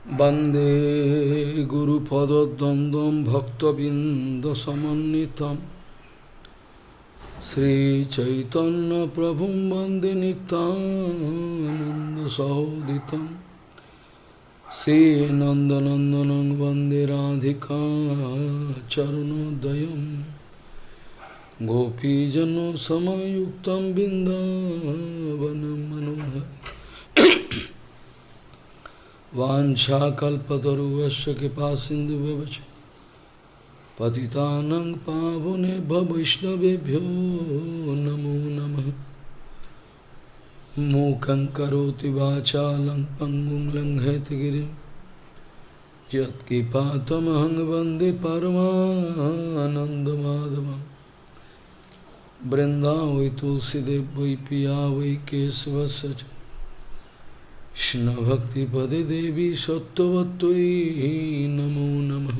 वन्दे गुरुपदद्वन्द्वं भक्तबिन्दसमन्वितं श्रीचैतन्यप्रभुं वन्दे नित्यानन्दसहोदितं श्रीनन्दनन्दनं वन्दे राधिका चरणोदयं गोपीजनसमयुक्तं बिन्दावनं मनोहरम् वाञ्छाकल्पतरुश्च कृपासिन्धुभ्यश्च पतितानां पावनेभ्यो वैष्णवेभ्यो नमो नमः। मूकं करोति वाचालं पङ्गुं लङ्घयति गिरिं यत्कृपातमहं वन्दे परमानन्दमाधवं। वृन्दावै वै तुलसीदेव वै पिया वै केशवस्य च कृष्ण भक्ति पदे देवी सत्ववत्त्वयि नमो नमः।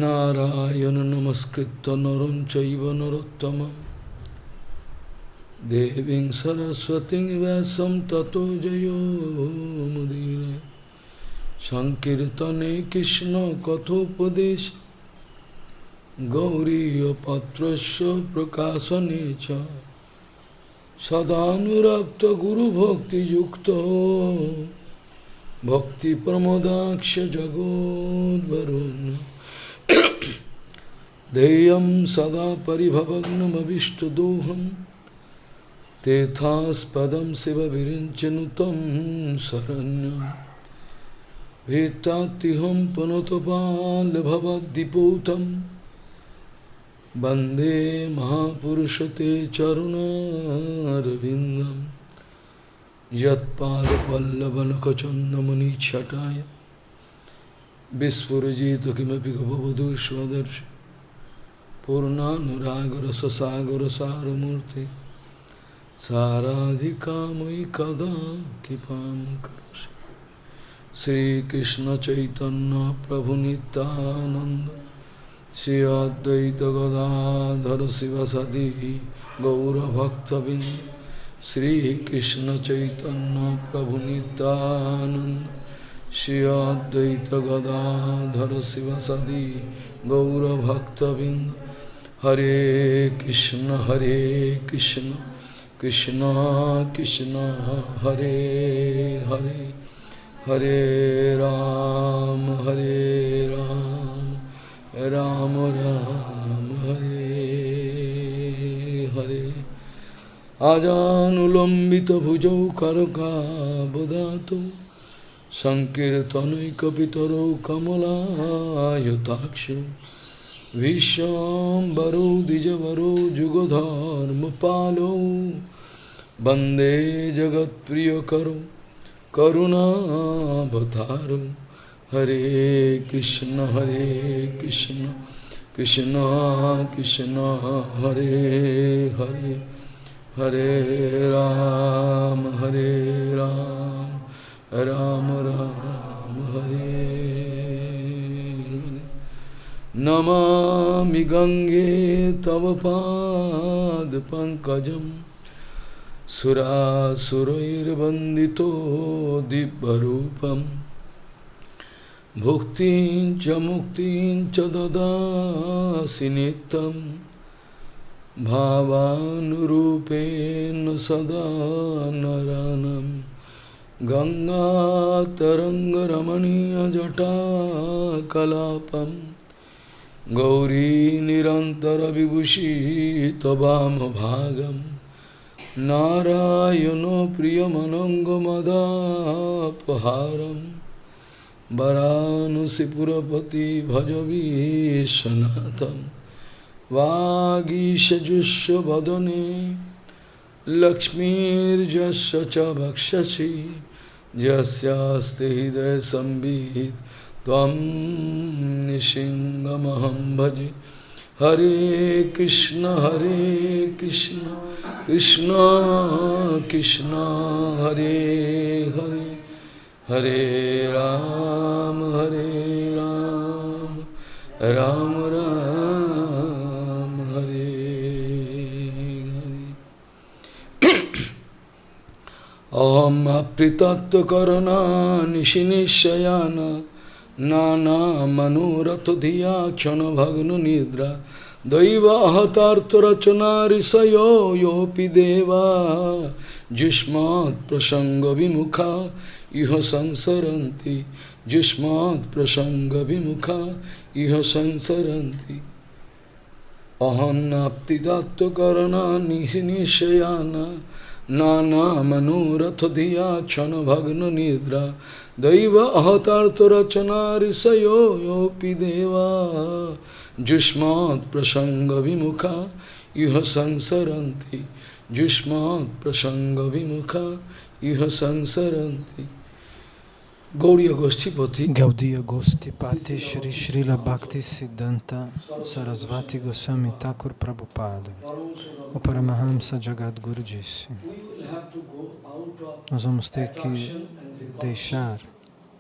नारायण नमस्कृत्य नरं चैव नरोत्तमं देवीं सरस्वतीं व्यासं ततो जयो मुदीरये। संकीर्तने कृष्ण कथोपदेश गौरीयपत्रस्य प्रकाशने च सदानुरक्त गुरुभक्तियुक्तो भक्तिप्रमोदाक्ष जगोद्वरुन् देयं सदा परिभवग्नमभिष्टदोहं तेथास्पदं शिवविरिञ्चनुतं शरण्यं भीतात्तिहं पुनतपालभवद्दिपूतं वन्दे महापुरुषते चरुणारविन्दं यत्पादपल्लवनखचन्दमनिच्छटाय विस्फुरजित किमपि गपवधूष्वदर्श पूर्णानुरागरससागरसारमूर्ति साराधिकामयि कदा कृपां करोषि। श्रीकृष्णचैतन्य प्रभुनित्यानन्द श्री अद्वैत गदाधर शिवसदि गौरभक्तबिंद श्री कृष्ण चैतन्य प्रभु नित्यानंद श्री अद्वैत गदाधर शिवसदि गौरभक्तबिंद। हरे कृष्ण कृष्ण कृष्ण हरे हरे हरे राम राम राम हरे हरे। आजानुलंबित भुजौ करकाबदातो संकीर्तनैकपितरो कमलायताक्षो विश्वाम्बरो द्विजवरो जुगधर्मपालो वन्दे जगत्प्रियकरो करुणावतारो। हरे कृष्ण कृष्ण कृष्ण हरे हरे हरे राम राम राम हरे हरे। नमामि गंगे तव पाद पंकजं सुरासुरैर्वन्दितो दिव्यरूपम् भुक्तिं च मुक्तिं च ददासि नित्यं भावानुरूपेण सदा नरानं। गंगातरङ्गरमणीयजटाकलापं गौरी निरन्तरविभूषित वामभागं नारायणो प्रियमनङ्गमदापहारम् वरानसीपुरपति भज विश्वनाथं। वागीशजुष्व वदने लक्ष्मीर्यस्य च वक्षसि यस्यास्ति हृदय संवित् त्वं निशिङ्गमहं भजे। हरे कृष्ण कृष्ण कृष्ण हरे हरे हरे राम राम राम हरे Hare. Aham apritattva karana nishinishayana Nana manurato diya kshana bhagnu nidra Daiva ahatartha rachana risayo yopi deva Jushmat prasanga vimukha iha sansaranti Jushmat prasanga vimukha iha sansaranti Ahanapti datta karana nishayana Nana manurato diya kshana bhagnu nidra Daiva ahatartha rachana risayo yopi deva Jushmat prasanga vimukha iha sansaranti Jushmat prasanga vimukha iha sansaranti Gaudiya Goshtipati Shri Srila Bhakti Siddhanta Sarasvati Goswami Thakur Prabhupada o Paramahamsa Jagadguru disse: nós vamos ter que deixar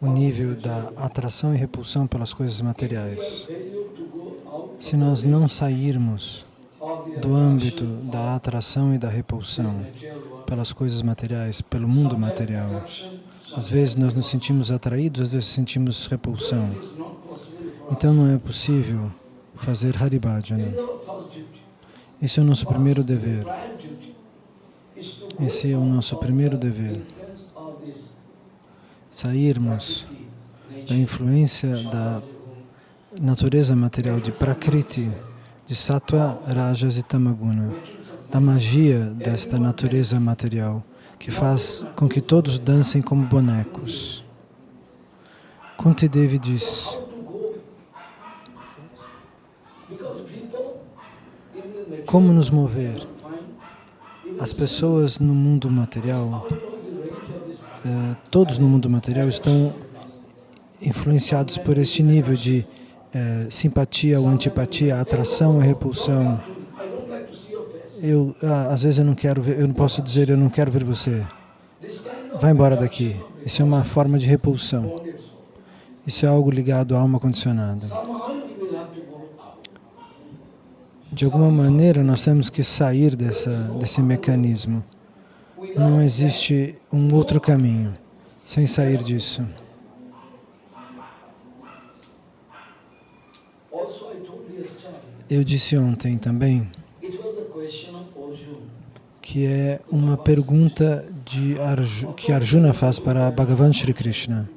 o nível da atração e repulsão pelas coisas materiais. Se nós não sairmos do âmbito da atração e da repulsão pelas coisas materiais, pelo mundo material, às vezes nós nos sentimos atraídos, às vezes sentimos repulsão. Então não é possível fazer Hari Bhajana. Esse é o nosso primeiro dever. Esse é o nosso primeiro dever. Sairmos da influência da natureza material, de Prakriti, de Sattva, Rajas e Tamaguna, da magia desta natureza material, que faz com que todos dancem como bonecos. Kunti Devi diz: como nos mover? As pessoas no mundo material, todos no mundo material estão influenciados por este nível de simpatia ou antipatia, atração e repulsão. Às vezes eu não quero ver, eu não posso dizer eu não quero ver você. Vai embora daqui. Isso é uma forma de repulsão. Isso é algo ligado à alma condicionada. De alguma maneira nós temos que sair desse mecanismo. Não existe um outro caminho sem sair disso. Eu disse ontem também que é uma pergunta que Arjuna faz para Bhagavan Shri Krishna.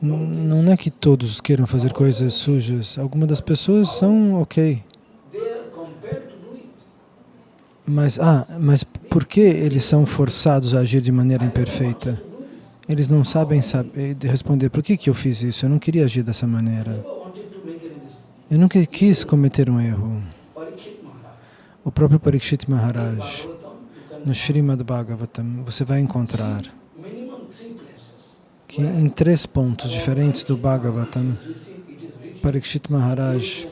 Não é que todos queiram fazer coisas sujas. Algumas das pessoas são ok. Mas por que eles são forçados a agir de maneira imperfeita? Eles não sabem responder, por que eu fiz isso? Eu não queria agir dessa maneira. Eu nunca quis cometer um erro. O próprio Parikshit Maharaj, no Srimad Bhagavatam, você vai encontrar que em 3 pontos diferentes do Bhagavatam, Parikshit Maharaj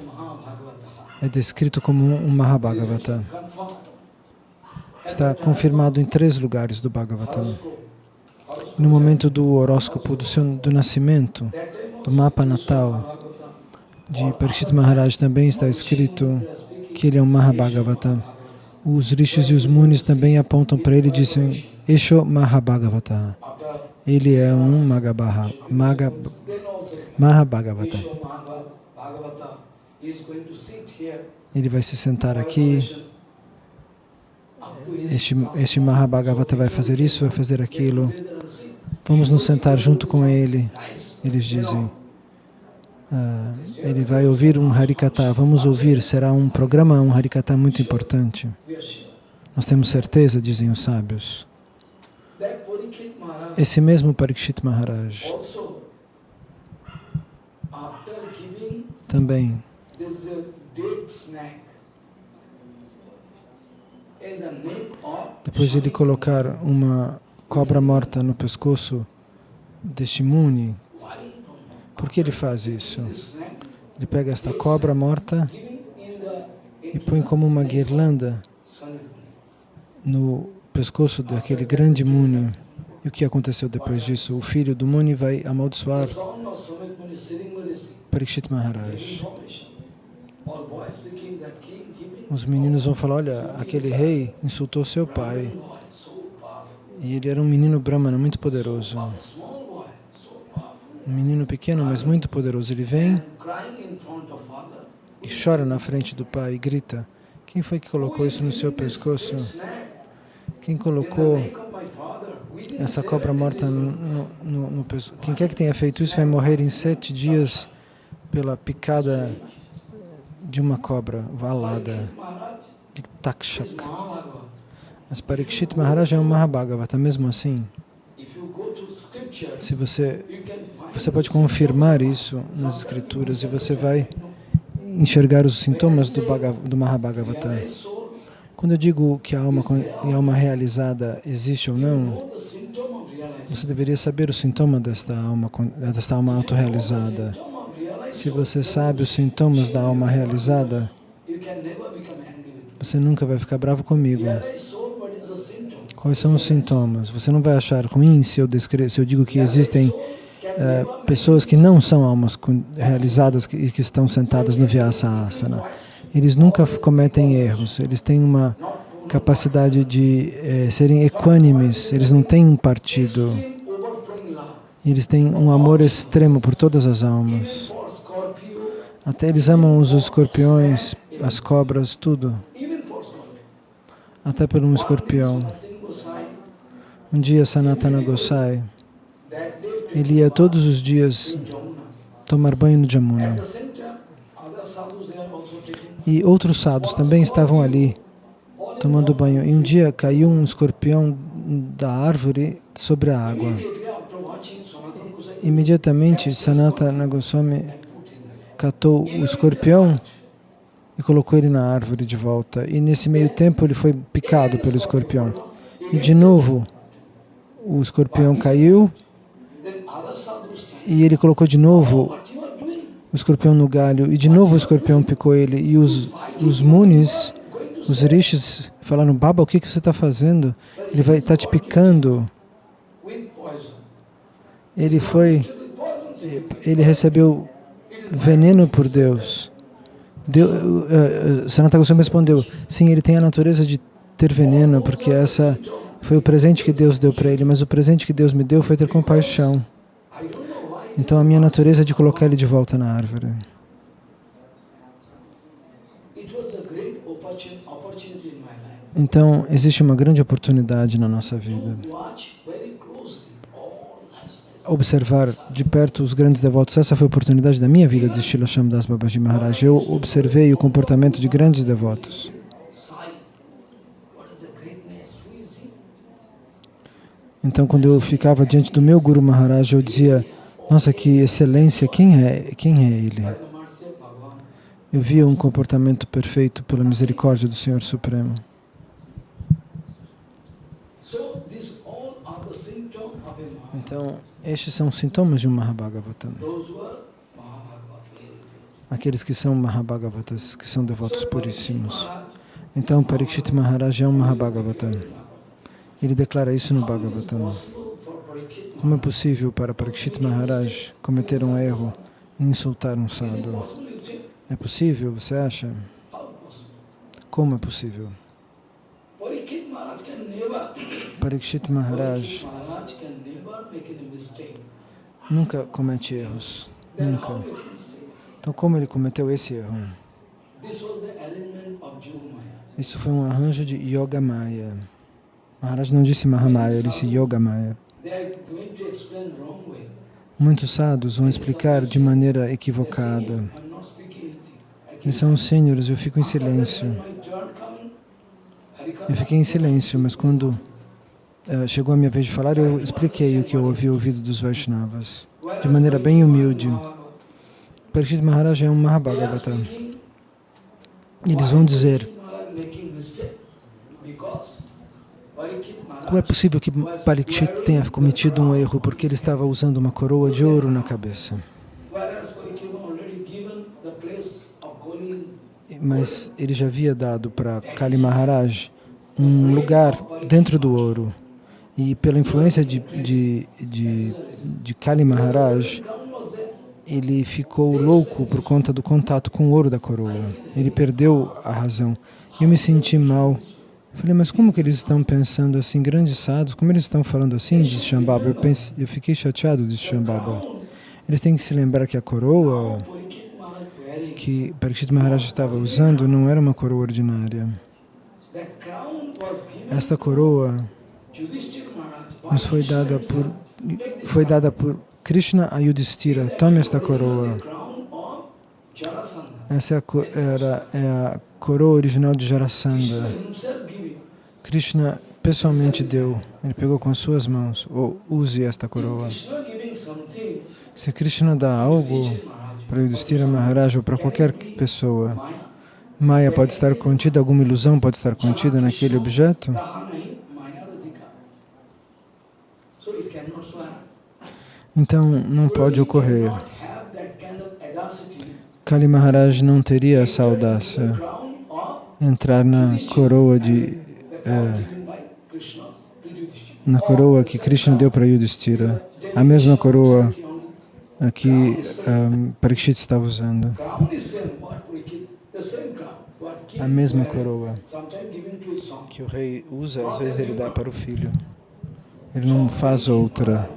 é descrito como um Mahabhagavata. Está confirmado em 3 lugares do Bhagavatam. No momento do horóscopo do nascimento, do mapa natal de Parikshit Maharaj, também está escrito que ele é um Mahabhagavata. Os rishis e os munis também apontam para ele e dizem: Esho Mahabhagavata. Ele é um Mahabhagavata. Ele vai se sentar aqui. Este Mahabhagavata vai fazer isso, vai fazer aquilo. Vamos nos sentar junto com ele. Eles dizem. Ele vai ouvir um Harikatha. Vamos ouvir. Será um programa, um Harikatha muito importante. Nós temos certeza, dizem os sábios. Esse mesmo Parikshit Maharaj também depois de ele colocar uma cobra morta no pescoço deste Muni, por que ele faz isso? Ele pega esta cobra morta e põe como uma guirlanda no pescoço daquele grande Muni. E o que aconteceu depois disso? O filho do Muni vai amaldiçoar Parikshit Maharaj. Os meninos vão falar, olha, aquele rei insultou seu pai. E ele era um menino brahmana muito poderoso. Um menino pequeno, mas muito poderoso. Ele vem e chora na frente do pai e grita, quem foi que colocou isso no seu pescoço? Quem colocou essa cobra morta no pescoço? Quem quer que tenha feito isso vai morrer em 7 dias pela picada de uma cobra alada, de Takshak. Mas Parikshit Maharaj é um Mahabhagavata, mesmo assim. Se você pode confirmar isso nas escrituras e você vai enxergar os sintomas do Mahabhagavata. Quando eu digo que a alma realizada existe ou não, você deveria saber o sintoma desta alma autorrealizada. Se você sabe os sintomas da alma realizada, você nunca vai ficar bravo comigo. Quais são os sintomas? Você não vai achar ruim se eu digo que existem pessoas que não são almas realizadas e que estão sentadas no Vyasa Asana. Eles nunca cometem erros, eles têm uma capacidade de serem equânimes, eles não têm um partido. Eles têm um amor extremo por todas as almas. Até eles amam os escorpiões, as cobras, tudo. Até por um escorpião. Um dia Sanatana Gosai, ele ia todos os dias tomar banho no Jamuna. E outros sadhus também estavam ali, tomando banho. E um dia caiu um escorpião da árvore sobre a água. Imediatamente Sanatana Goswami catou o escorpião e colocou ele na árvore de volta. E nesse meio tempo ele foi picado pelo escorpião. E de novo o escorpião caiu e ele colocou de novo o escorpião no galho. E de novo o escorpião picou ele. E os munis, os rishis falaram, Baba, o que você está fazendo? Ele vai estar te picando. Ele recebeu veneno por Deus. Sanatana Goswami respondeu, sim, ele tem a natureza de ter veneno, porque essa foi o presente que Deus deu para ele, mas o presente que Deus me deu foi ter compaixão. Então a minha natureza é de colocar ele de volta na árvore. Então existe uma grande oportunidade na nossa vida. Observar de perto os grandes devotos. Essa foi a oportunidade da minha vida, diz Srila Shyamdas Babaji Maharaj. Eu observei o comportamento de grandes devotos. Então, quando eu ficava diante do meu Guru Maharaj, eu dizia, nossa, que excelência, quem é ele? Eu via um comportamento perfeito pela misericórdia do Senhor Supremo. Então, estes são sintomas de um Mahabhagavata. Aqueles que são Mahabhagavatas, que são devotos puríssimos. Então, Parikshit Maharaj é um Mahabhagavata. Ele declara isso no Bhagavatam. Como é possível para Parikshit Maharaj cometer um erro e insultar um sadhu? É possível, você acha? Como é possível? Parikshit Maharaj nunca comete erros. Nunca. Então, como ele cometeu esse erro? Isso foi um arranjo de Yogamaya. Maharaj não disse Mahamaya, ele disse Yogamaya. Muitos sadhus vão explicar de maneira equivocada. Eles são sêniores, eu fico em silêncio. Eu fiquei em silêncio, mas quando chegou a minha vez de falar, eu expliquei o que eu havia ouvido dos Vaishnavas, de maneira bem humilde. Parikshit Maharaj é um Mahabhagavata. Eles vão dizer, como é possível que Parikshit tenha cometido um erro porque ele estava usando uma coroa de ouro na cabeça? Mas ele já havia dado para Kali Maharaj um lugar dentro do ouro. E pela influência de Kali Maharaj, ele ficou louco por conta do contato com o ouro da coroa. Ele perdeu a razão. Eu me senti mal. Falei, mas como que eles estão pensando assim, grandes sadhus? Como eles estão falando assim de Shambhava? Eu fiquei chateado de Shambhava. Eles têm que se lembrar que a coroa que Parikshit Maharaj estava usando não era uma coroa ordinária. Esta coroa nos foi dada por Krishna a Yudhishthira. Tome esta coroa. Essa é a coroa original de Jarasandha. Krishna pessoalmente deu. Ele pegou com as suas mãos. Ou use esta coroa. Se Krishna dá algo para Yudhishthira Maharaj ou para qualquer pessoa, Maya pode estar contida, alguma ilusão pode estar contida naquele objeto? Então, não pode ocorrer. Kali Maharaj não teria essa audácia, entrar na coroa na coroa que Krishna deu para Yudhishthira, a mesma coroa que Parikshit estava usando. A mesma coroa que o rei usa, às vezes ele dá para o filho. Ele não faz outra.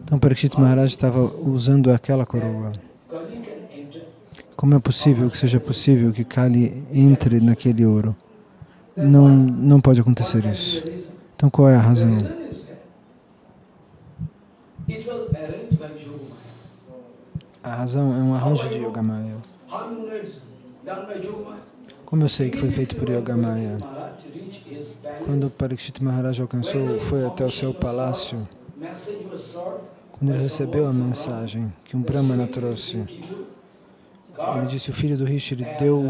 Então Parikshit Maharaj estava usando aquela coroa. Como é possível que seja possível que Kali entre naquele ouro? Não pode acontecer isso. Então qual é a razão? A razão é um arranjo de Yogamaya. Como eu sei que foi feito por Yogamaya? Quando Parikshit Maharaj alcançou, foi até o seu palácio, quando ele recebeu a mensagem que um Brahmana trouxe, ele disse, o filho do Rishi deu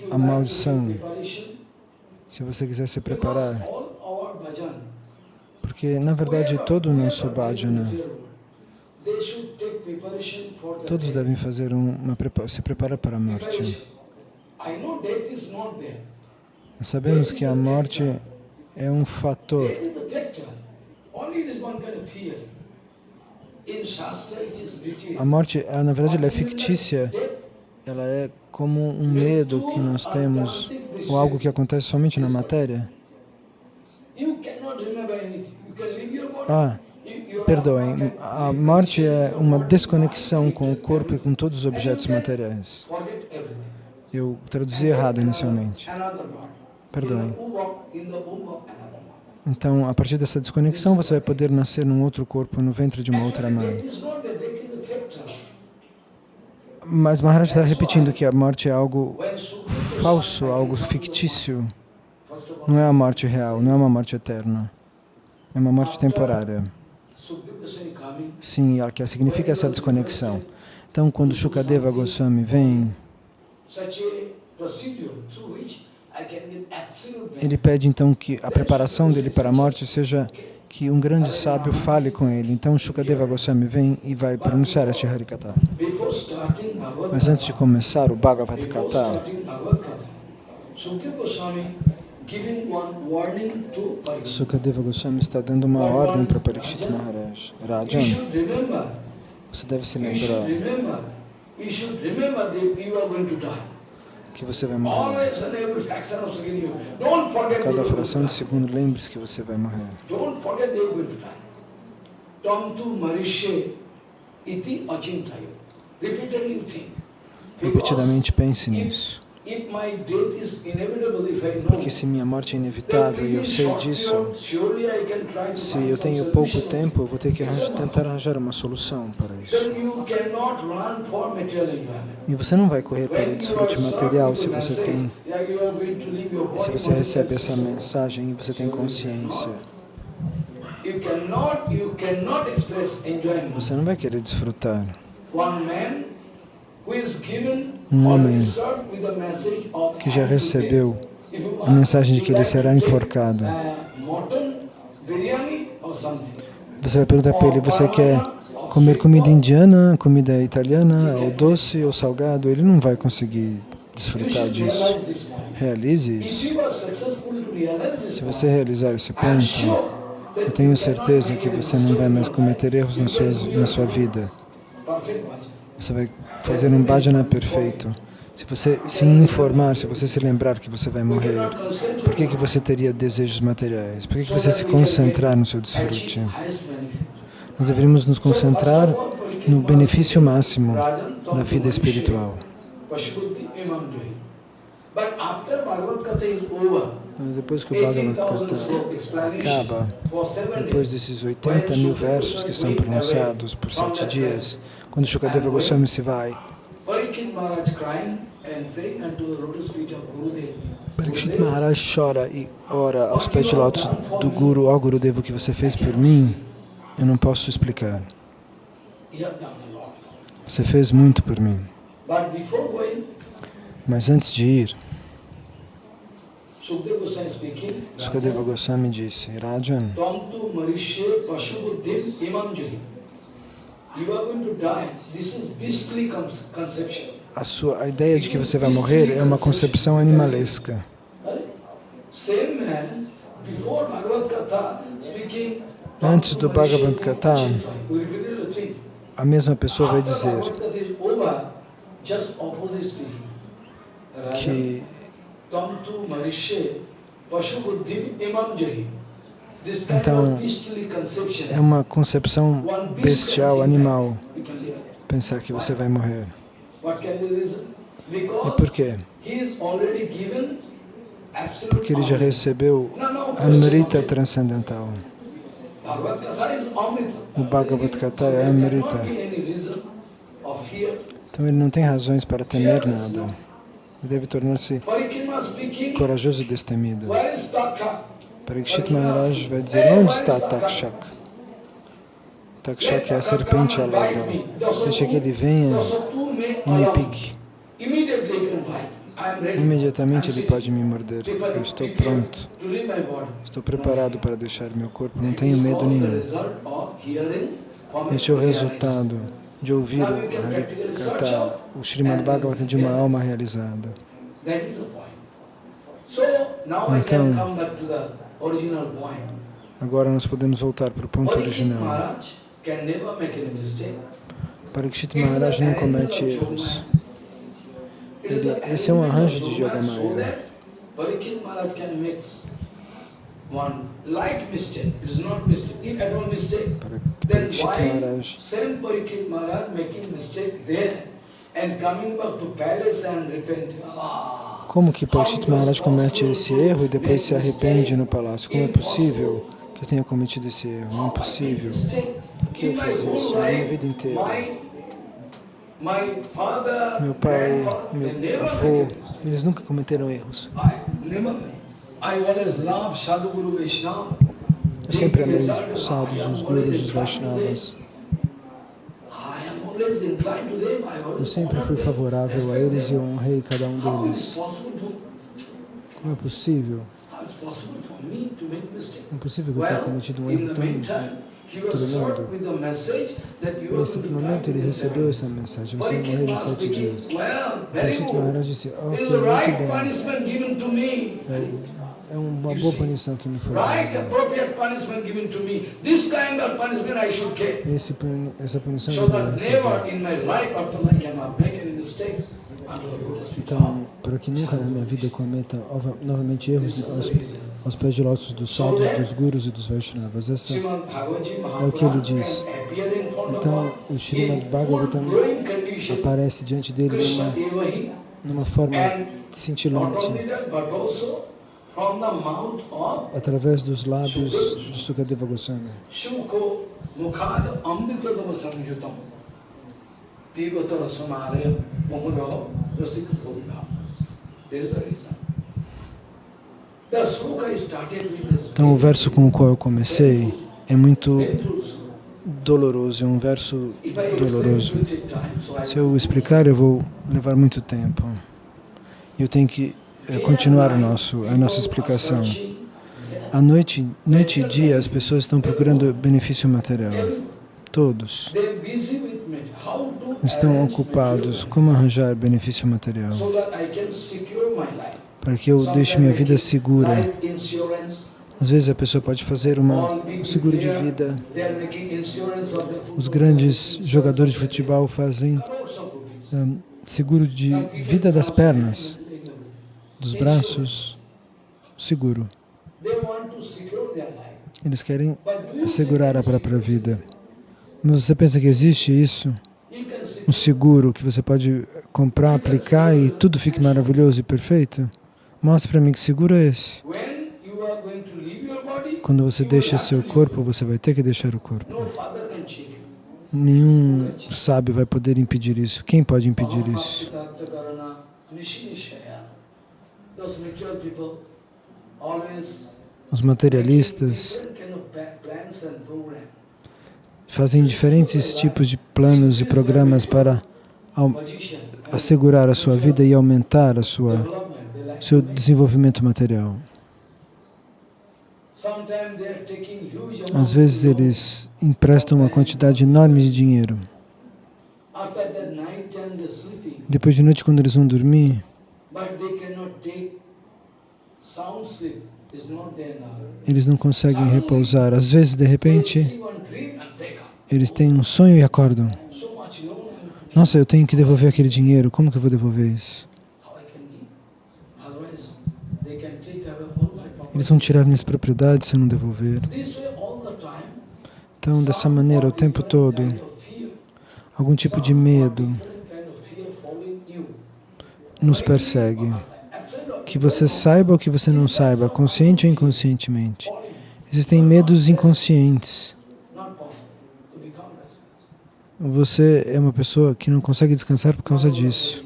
a maldição, se você quiser se preparar. Porque, na verdade, todo o nosso bhajana, todos devem fazer se preparar para a morte. Nós sabemos que a morte é um fator. A morte, na verdade, ela é fictícia. Ela é como um medo que nós temos, ou algo que acontece somente na matéria. Perdoem, a morte é uma desconexão com o corpo e com todos os objetos materiais. Eu traduzi errado inicialmente. Perdoem. Então, a partir dessa desconexão, você vai poder nascer num outro corpo, no ventre de uma outra mãe. Mas Maharaj está repetindo que a morte é algo falso, algo fictício. Não é a morte real, não é uma morte eterna. É uma morte temporária. Sim, que significa essa desconexão. Então, quando Shukadeva Goswami vem, ele pede então que a preparação dele para a morte seja que um grande sábio fale com ele. Então Shukadeva Goswami vem e vai pronunciar este Harikatha. Mas antes de começar o Bhagavad Gita, Shukadeva Goswami está dando uma ordem para Parikshit Maharaj. Rajan, você deve se lembrar que você vai morrer. Cada fração de segundo, lembre-se que você vai morrer. Repetidamente pense nisso. Porque se minha morte é inevitável e eu sei disso, se eu tenho pouco tempo, eu vou ter que tentar arranjar uma solução para isso. E você não vai correr para o desfrute material se você recebe essa mensagem e você tem consciência. Você não vai querer desfrutar. Um homem que já recebeu a mensagem de que ele será enforcado. Você vai perguntar para ele, você quer comer comida indiana, comida italiana, ou doce ou salgado? Ele não vai conseguir desfrutar disso. Realize isso. Se você realizar esse ponto, eu tenho certeza que você não vai mais cometer erros na sua vida. Você vai fazer um bhajana perfeito. Se você se informar, se você se lembrar que você vai morrer, por que você teria desejos materiais? Por que você se concentrar no seu desfrute? Nós deveríamos nos concentrar no benefício máximo da vida espiritual. Mas depois que o Bhagavad Gita acaba, depois desses 80.000 versos que são pronunciados por 7 dias, quando Shukadeva Goswami se vai, Parikshit Maharaj chora e ora aos pés de lótus do Guru, ó Gurudeva, o que você fez por mim, eu não posso explicar. Você fez muito por mim. Mas antes de ir, Shukadeva Goswami disse, Rajan, a ideia de que você vai morrer é uma concepção animalesca. Antes do Bhagavad Gita, a mesma pessoa vai dizer que então é uma concepção bestial, animal, pensar que você vai morrer. E por quê? Porque ele já recebeu a Amrita transcendental. O Bhagavad Gita é Amrita. Então ele não tem razões para temer nada. Ele deve tornar-se corajoso e destemido. Parikshit Maharaj vai dizer, onde está Takshak? Takshak é a serpente alada. Deixa que ele venha e me pique. Imediatamente ele pode me morder. Eu estou pronto. Estou preparado para deixar meu corpo. Não tenho medo nenhum. Este é o resultado de ouvir o Harikatha, o Srimad Bhagavatam de uma alma realizada. Então, agora nós podemos voltar para o ponto original. Parikshit Maharaj não comete erros. Esse é um arranjo de Yogamaya. Parikshit Maharaj como que Parikshit Maharaj comete esse erro e depois se arrepende no palácio? Como é possível que eu tenha cometido esse erro? Não é possível. Por que eu fiz isso? A minha vida inteira. Meu pai, meu avô, eles nunca cometeram erros. Eu sempre amei os sadhus, os gurus, os Vaishnavas. Eu sempre fui favorável a eles e eu honrei cada um deles. Como é possível? É impossível que eu tenha cometido um erro tão tremendo. Nesse momento ele recebeu essa mensagem, você vai morrer em 7 dias. Parikshit Maharaj disse, ok, muito bem. É uma boa punição que me foi dada. Essa punição eu devo receber. Então, para que nunca na minha vida cometa novamente erros aos pés de lótus dos sadhus, dos gurus e dos Vaishnavas. Essa é o que ele diz. Então, o Srimad Bhagavatam aparece diante dele numa forma cintilante, através dos lábios de Shukadeva Goswami. Então o verso com o qual eu comecei é muito doloroso, é um verso doloroso. Se eu explicar, eu vou levar muito tempo. Eu tenho que continuar a nossa explicação. À noite e dia, as pessoas estão procurando benefício material. Todos estão ocupados como arranjar benefício material, para que eu deixe minha vida segura. Às vezes a pessoa pode fazer um seguro de vida. Os grandes jogadores de futebol fazem seguro de vida das pernas, dos braços, seguro. Eles querem assegurar a própria vida. Mas você pensa que existe isso? Um seguro que você pode comprar, aplicar e tudo fique maravilhoso e perfeito? Mostre para mim que seguro é esse. Quando você deixa seu corpo, você vai ter que deixar o corpo. Nenhum sábio vai poder impedir isso. Quem pode impedir isso? Os materialistas fazem diferentes tipos de planos e programas para assegurar a sua vida e aumentar seu desenvolvimento material. Às vezes eles emprestam uma quantidade enorme de dinheiro. Depois de noite, quando eles vão dormir, eles não conseguem repousar. Às vezes, de repente, eles têm um sonho e acordam. Nossa, eu tenho que devolver aquele dinheiro. Como que eu vou devolver isso? Eles vão tirar minhas propriedades se eu não devolver. Então, dessa maneira, o tempo todo, algum tipo de medo nos persegue. Que você saiba ou que você não saiba, consciente ou inconscientemente. Existem medos inconscientes. Você é uma pessoa que não consegue descansar por causa disso.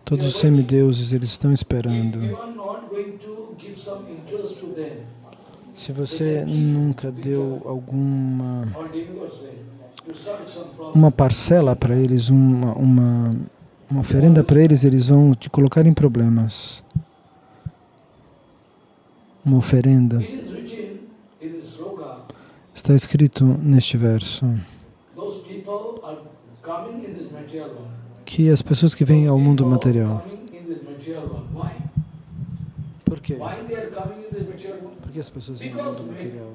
Todos os semideuses, eles estão esperando. Se você nunca deu uma parcela para eles, uma oferenda para eles, eles vão te colocar em problemas. Uma oferenda. Está escrito neste verso que as pessoas que vêm ao mundo material. Por quê? Por que as pessoas vêm ao mundo material?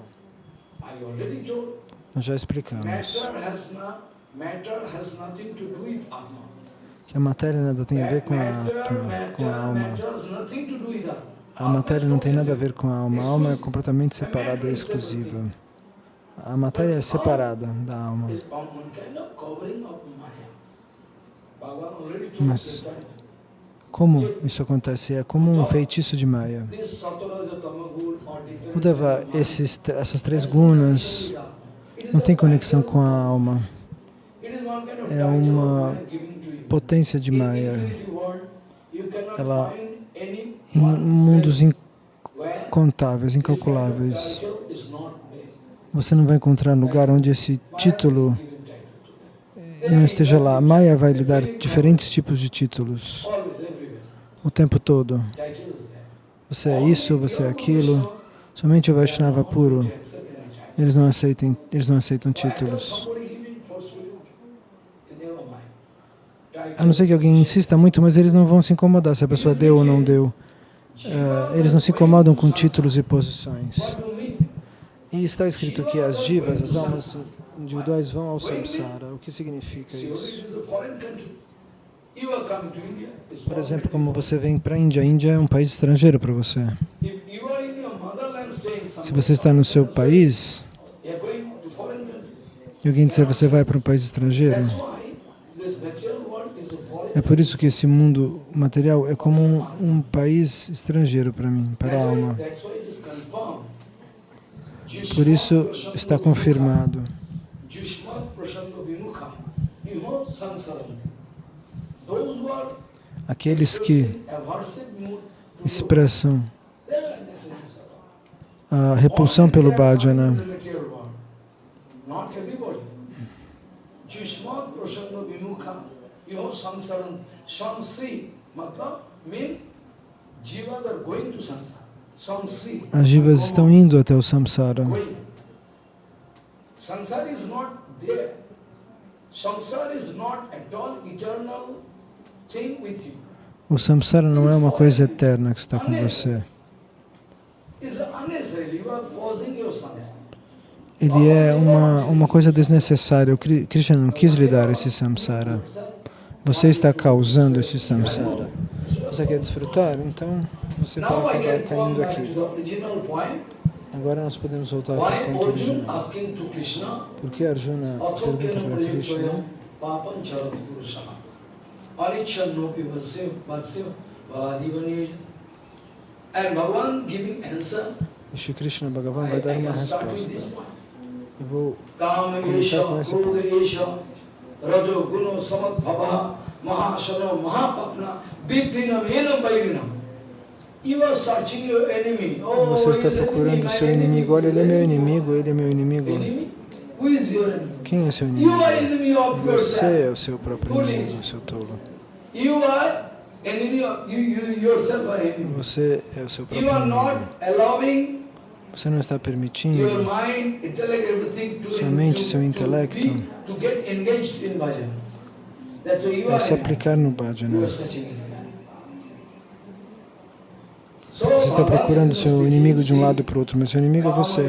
Nós já explicamos que a matéria nada tem a ver com a Atma, com a alma. A matéria não tem nada a ver com a alma. A alma é completamente separada e exclusiva. A matéria é separada da alma. Mas como isso acontece? É como um feitiço de Maya. Uddhava, essas três gunas não têm conexão com a alma. É uma potência de Maya. Ela, em mundos incontáveis, incalculáveis, você não vai encontrar lugar onde esse título não esteja lá. Maya vai lhe dar diferentes tipos de títulos o tempo todo. Você é isso, você é aquilo. Somente o Vaishnava puro, eles não aceitam títulos. A não ser que alguém insista muito, mas eles não vão se incomodar se a pessoa deu ou não deu. Eles não se incomodam com títulos e posições. E está escrito que as jivas, as almas individuais, vão ao samsara. O que significa isso? Por exemplo, como você vem para a Índia. A Índia é um país estrangeiro para você. Se você está no seu país, e alguém disser você vai para um país estrangeiro, é por isso que esse mundo material é como um país estrangeiro para mim, para a alma. Por isso está confirmado. Aqueles que expressam a repulsão pelo bhajana, as jivas estão indo até o samsara. Samsara is not there. Samsara is not at all eternal thing with you. O samsara não é uma coisa eterna que está com você. It's unnecessary. You are forcing your samsara. Ele é uma coisa desnecessária. O Krishna não quis lhe dar esse samsara. Você está causando esse samsara. Você quer desfrutar? Então você pode acabar caindo aqui. Agora nós podemos voltar para o ponto original. Por que Arjuna pergunta para Krishna? E Shri Krishna Bhagavan vai dar uma resposta. Eu vou começar com esse ponto. Você está procurando seu inimigo. Olha, ele é meu inimigo, ele é meu inimigo. Quem é seu inimigo? Você é o seu próprio inimigo, seu tolo. Você é o seu próprio inimigo. Você não está permitindo sua mente, seu intelecto a se aplicar no bhajana. Você está procurando seu inimigo de um lado para o outro, mas seu inimigo é você.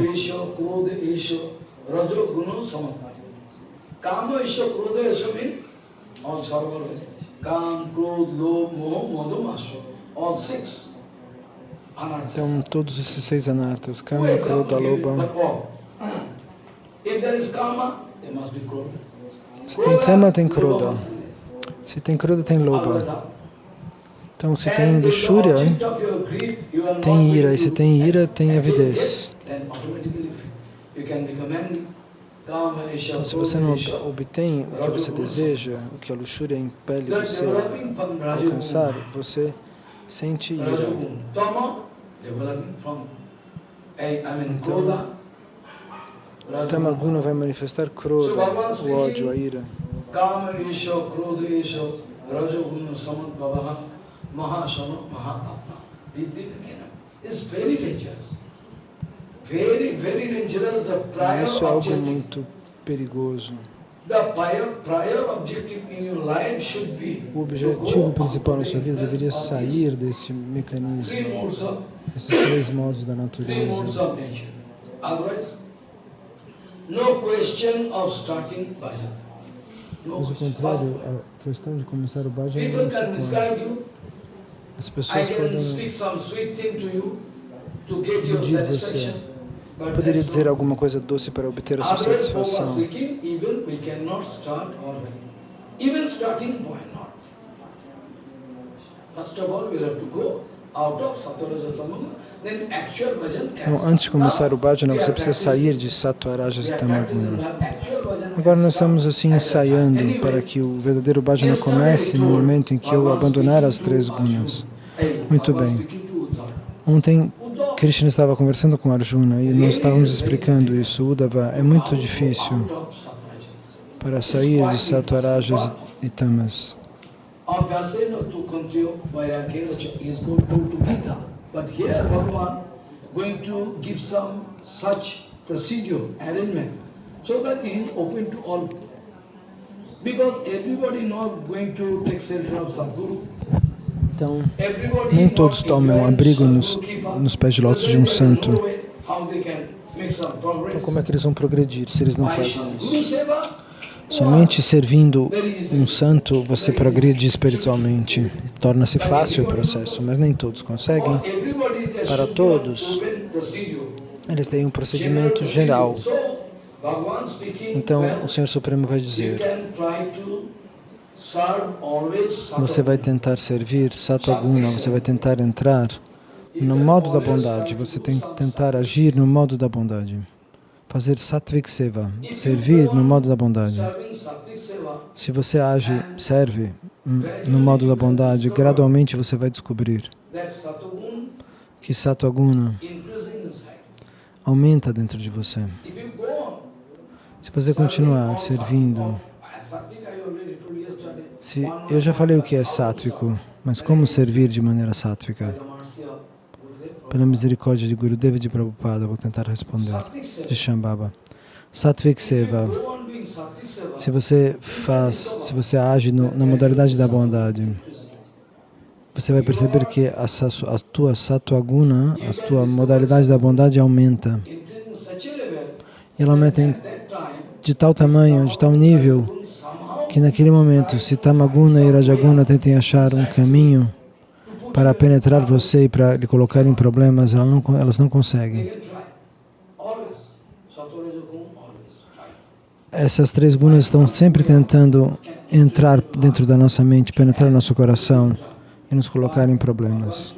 Então, todos esses 6 anartas, Kama, Krodha, Lobha. Se tem Kama, tem Krodha. Se tem Krodha, tem Lobha. Então, se tem luxúria, tem ira. E se tem ira, tem avidez. Então, se você não obtém o que você deseja, o que a luxúria impele você a alcançar, você sente ira. Então, Tamaguna vai manifestar Krodha, o ódio, a ira. Isso é algo muito perigoso. O objetivo principal na sua vida deveria sair desse mecanismo, esses 3 modos da natureza. Mas o contrário, a questão de começar o bhajana não se põe. As pessoas podem iludir você. Eu poderia dizer alguma coisa doce para obter a sua satisfação. Então, antes de começar o bhajana, você precisa sair de Sattva, Rajas e Tamaguna. Agora nós estamos assim ensaiando para que o verdadeiro bhajana comece no momento em que eu abandonar as 3 gunas. Muito bem. Ontem, Krishna estava conversando com Arjuna e nós estávamos explicando isso. Uddhava, é muito difícil para sair de Sattva, Rajas e Tamas. But here Bhagavan going to give some such procedure, arrangement, so that he is open to all. Because everybody not going to take shelter of Sadguru. Então, nem todos tomam abrigo nos pés de lótus de um santo. Então, como é que eles vão progredir se eles não fazem isso? Somente servindo um santo você progride espiritualmente. Torna-se fácil o processo, mas nem todos conseguem. Para todos, eles têm um procedimento geral. Então, o Senhor Supremo vai dizer: você vai tentar servir Sattva-guna, você vai tentar entrar no modo da bondade, você tem que tentar agir no modo da bondade. Fazer Sattvic Seva, servir no modo da bondade. Se você age, serve no modo da bondade, gradualmente você vai descobrir que Sattva-guna aumenta dentro de você. Se você continuar servindo, eu já falei o que é sáttvico, mas como servir de maneira sáttvica? Pela misericórdia de Gurudeva e de Prabhupada, vou tentar responder. De Shambhava. Satvik Seva. Go on doing Sattvic Seva. Se você age na modalidade da bondade, você vai perceber que a tua Sattva Guna, a tua modalidade da bondade aumenta. Increase in such a level E ela aumenta at that time de tal tamanho, de tal nível, que naquele momento, se Tamaguna e Rajaguna tentem achar um caminho para penetrar você e para lhe colocar em problemas, elas não conseguem. they can try. Always. Sattva, Raja, Guna, always try. Essas três gunas estão sempre tentando entrar dentro da nossa mente, penetrar no nosso coração e nos colocar em problemas.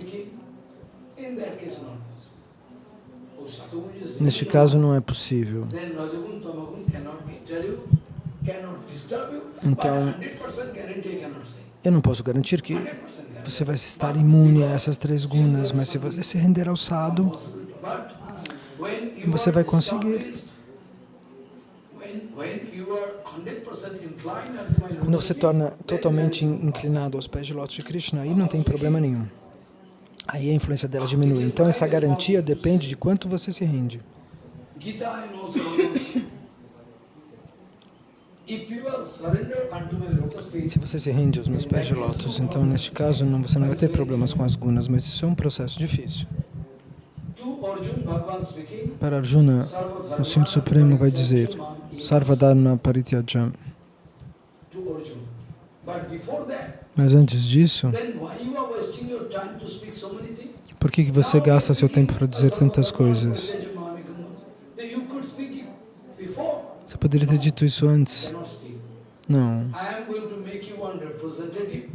In that case, not possible. Oh, Sattva is Neste caso, não é possível. then Rajagun, Tamagun cannot enter you, cannot disturb you, Então, but 100% guarantee I cannot say. eu não posso garantir que 100% guarantee. você vai estar imune a essas três gunas, mas se você se render ao sadhu, But when you você are vai conseguir. established, when you are 100% inclined unto my Quando você torna totalmente inclinado aos pés de lótus de Krishna, aí não tem problema nenhum. Aí a influência dela diminui. Então essa garantia depende de quanto você se rende. Gita and also if you are surrendered unto my lotus feet, Se você se rende aos meus pés de lótus, então neste caso você não vai ter problemas com as gunas, mas isso é um processo difícil. to Arjun Bhagavan speaking, Para Arjuna, o Senhor Supremo vai dizer, Sarvadharma Parityajam. to Arjun. But before that, Mas antes disso, then why you are wasting your time to speak so many things? por que você gasta seu tempo para dizer tantas coisas? Then you could speak it before, Você poderia ter dito isso antes. cannot speak. Não, I am going to make you one representative.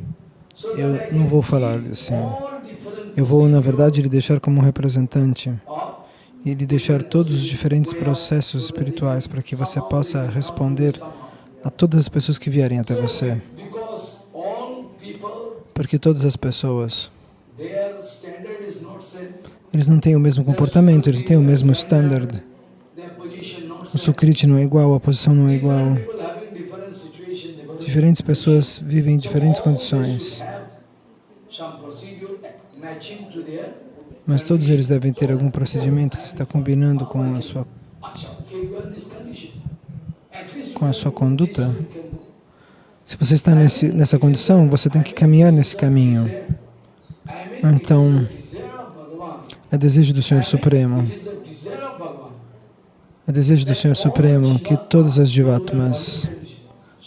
So that I eu can não vou falar give assim. all different Eu vou, na verdade, lhe deixar como representante of e lhe deixar todos os diferentes processos espirituais para que você possa responder a todas as pessoas que vierem até você. because all people, Porque todas as pessoas, their standard is not same. eles não têm o mesmo comportamento, eles não têm o mesmo standard. Their position not O same. Sukriti não é igual, a posição não é igual. People having different situation, they Diferentes pessoas vivem em diferentes condições, have some procedure matching to their. mas todos eles devem ter algum procedimento que está combinando com a sua, Acha, okay, you are in this condition. At least com a sua conduta. you can do. Se você está nessa condição, você tem que caminhar nesse caminho. I mean, Então, it is a desire of Bhagavan. é desejo do Senhor Supremo. It is a desire of Bhagavan. É desejo do Senhor Supremo que todas as Jivatmas,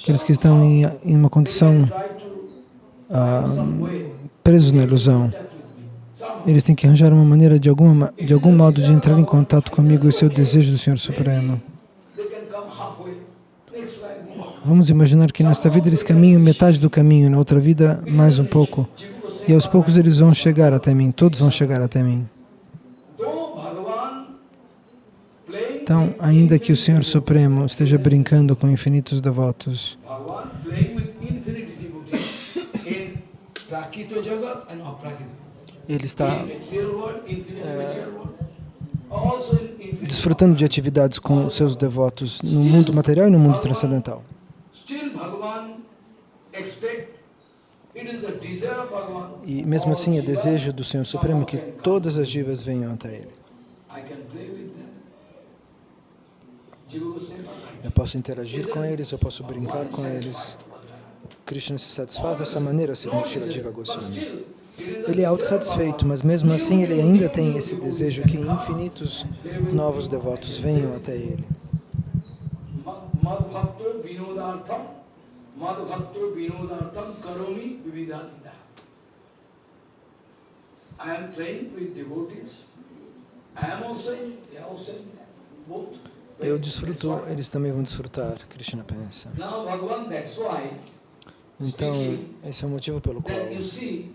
aqueles que estão em uma condição Try to some way presos na ilusão, contact with me. Somehow. eles têm que arranjar uma maneira de algum modo de entrar em contato comigo. Esse é o desejo do Senhor Supremo. They can come halfway. Next life, Vamos imaginar que nesta vida eles caminham metade do caminho, na outra vida mais um pouco. E aos poucos eles vão chegar até mim, todos vão chegar até mim. though Bhagavan playing, Então, ainda que o Senhor Supremo esteja brincando com infinitos devotos, Bhagavan playing with infinite devotee in Prakita Jagat and Aprakita. ele está In material world, infinite material world. Also in infinite. desfrutando de atividades com os seus devotos no mundo material e no mundo transcendental. Still Bhagavan expect, it is the desire of Bhagavan. E mesmo assim é desejo do Senhor Supremo que todas as jivas venham até Ele. I can play with them. Jiva Goswami. Eu posso interagir com eles, eu posso brincar com eles. Krishna se satisfaz dessa maneira, segundo Srila Jiva Goswami. Ele é autossatisfeito, mas mesmo assim ele ainda tem esse desejo que infinitos novos devotos venham até Ele. Madhbhakto vinodartham karomi vividalita. I am playing with devotees. I am also in, they are also in, both. Eu desfruto, eles também vão desfrutar, Krishna pensa. Now Bhagavan, that's why Então, esse é o motivo pelo qual, that you see,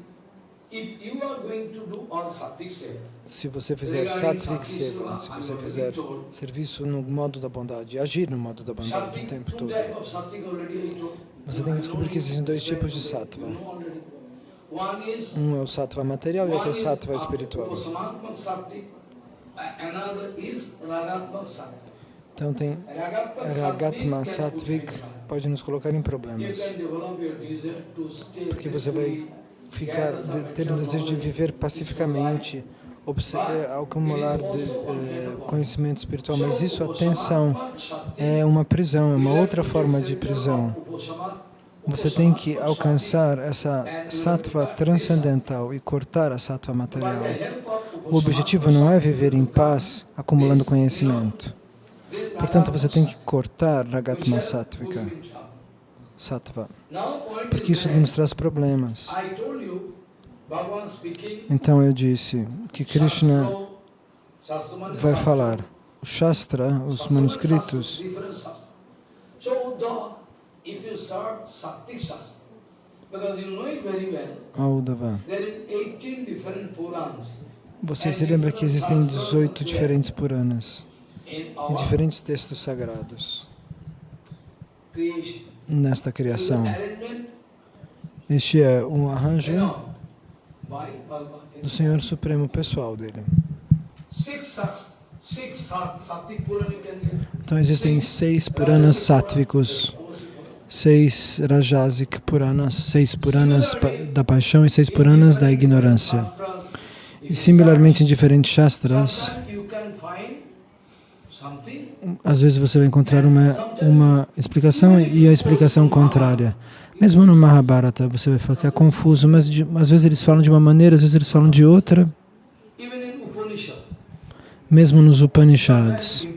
if you are going to do all Sattvic Seva, se você fizer Sattvic Seva, se você fizer serviço no modo da bondade, agir no modo da bondade o Sattvic, tempo two todo, types of Sattvic already I told. você tem que descobrir que existem dois tipos de Sattva. You know already. One is Um é o Sattva material e outro é o Sattva espiritual. Upasamatma Sattvic, another is Ragatma Sattvic. Então tem Ragatma Sattvic, pode nos colocar em problemas, porque você vai ter um desejo de viver pacificamente acumular conhecimento espiritual, mas isso, atenção, é uma prisão, é uma outra forma de prisão. Você tem que alcançar essa sattva transcendental e cortar a sattva material. O objetivo não é viver em paz acumulando conhecimento. Portanto, você tem que cortar Ragatma Sattva, porque isso nos traz problemas. Então eu disse que Krishna vai falar. O Shastra, os manuscritos, Audava. Você se lembra que existem 18 diferentes Puranas e diferentes textos sagrados nesta criação. Este é um arranjo do Senhor Supremo pessoal dele. Então existem 6 Puranas sáttvicos, 6 Rajasic Puranas, 6 Puranas da paixão e 6 Puranas da ignorância. E similarmente em diferentes Shastras, às vezes você vai encontrar uma explicação e a explicação contrária. Mesmo no Mahabharata você vai ficar confuso, mas às vezes eles falam de uma maneira, às vezes eles falam de outra. Mesmo nos Upanishads,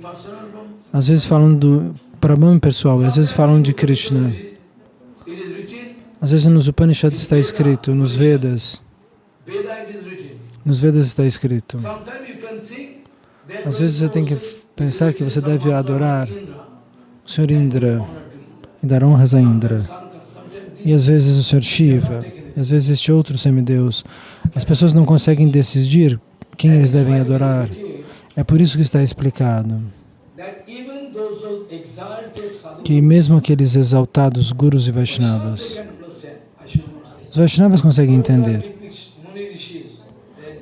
às vezes falam do Brahman pessoal, às vezes falam de Krishna. Às vezes nos Upanishads está escrito, nos Vedas está escrito. Às vezes você tem que pensar que você deve adorar o Sr. Indra e dar honras a Indra. E às vezes o Sr. Shiva, e às vezes este outro semideus. As pessoas não conseguem decidir quem eles devem adorar. É por isso que está explicado que mesmo aqueles exaltados Gurus e Vaishnavas, os Vaishnavas conseguem entender,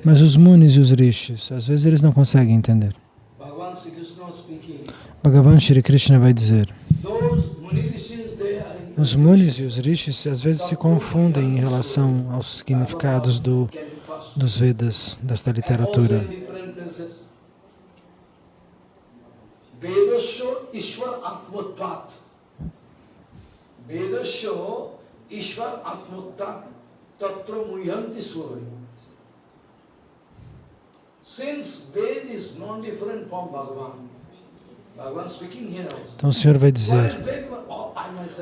mas os Munis e os Rishis, às vezes eles não conseguem entender. Bhagavan Shri Krishna vai dizer, os Munis e os Rishis às vezes se confundem em relação aos significados dos Vedas, desta literatura. Vedasya Ishwar Atmottat. Vedasya Ishwar Atmottat Tatra Muhyanti Surai. Since Ved is non-different from Bhagavan, Bhagavan speaking here also. Então o Senhor vai dizer,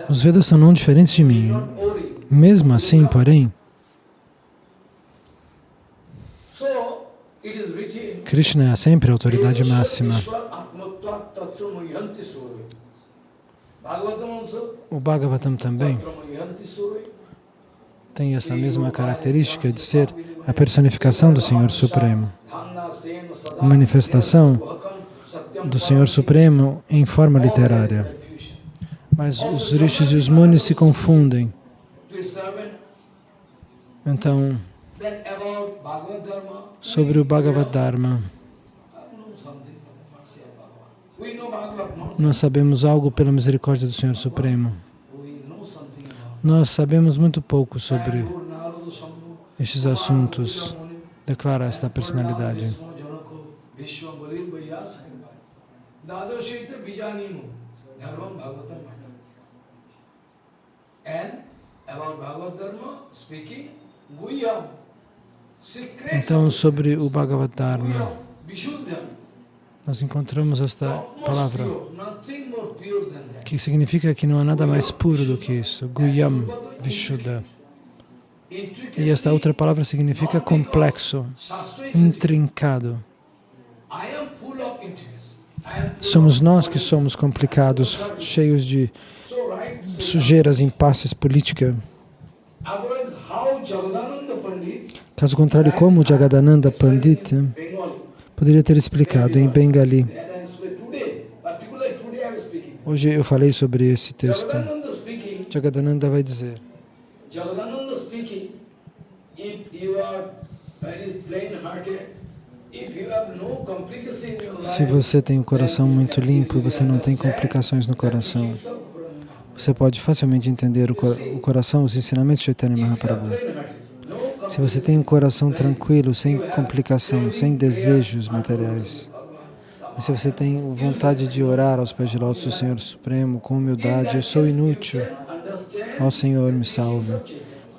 os Vedas são não diferentes de mim. Mesmo assim, porém, Krishna é sempre a autoridade máxima. O Bhagavatam também tem essa mesma característica de ser a personificação do Senhor Supremo, a manifestação do Senhor Supremo em forma literária. Mas os Rishis e os Munis se confundem. Então, sobre o Bhagavad Dharma, nós sabemos algo pela misericórdia do Senhor Supremo. Nós sabemos muito pouco sobre estes assuntos, declara esta personalidade. Então, sobre o Bhagavad Dharma, nós encontramos esta palavra, que significa que não há nada mais puro do que isso, Guyam Vishuddha. E esta outra palavra significa complexo, intrincado. Somos nós que somos complicados, cheios de sujeiras, impasses, política. Caso contrário, como o Jagadananda Pandit poderia ter explicado em Bengali. Hoje eu falei sobre esse texto. Jagadananda vai dizer, se você tem um coração muito limpo e você não tem complicações no coração, você pode facilmente entender o coração, os ensinamentos de Chaitanya Mahaprabhu. Se você tem um coração tranquilo, sem complicação, sem desejos materiais, se você tem vontade de orar aos pés de lótus do Senhor Supremo, com humildade, eu sou inútil, ó Senhor, me salve.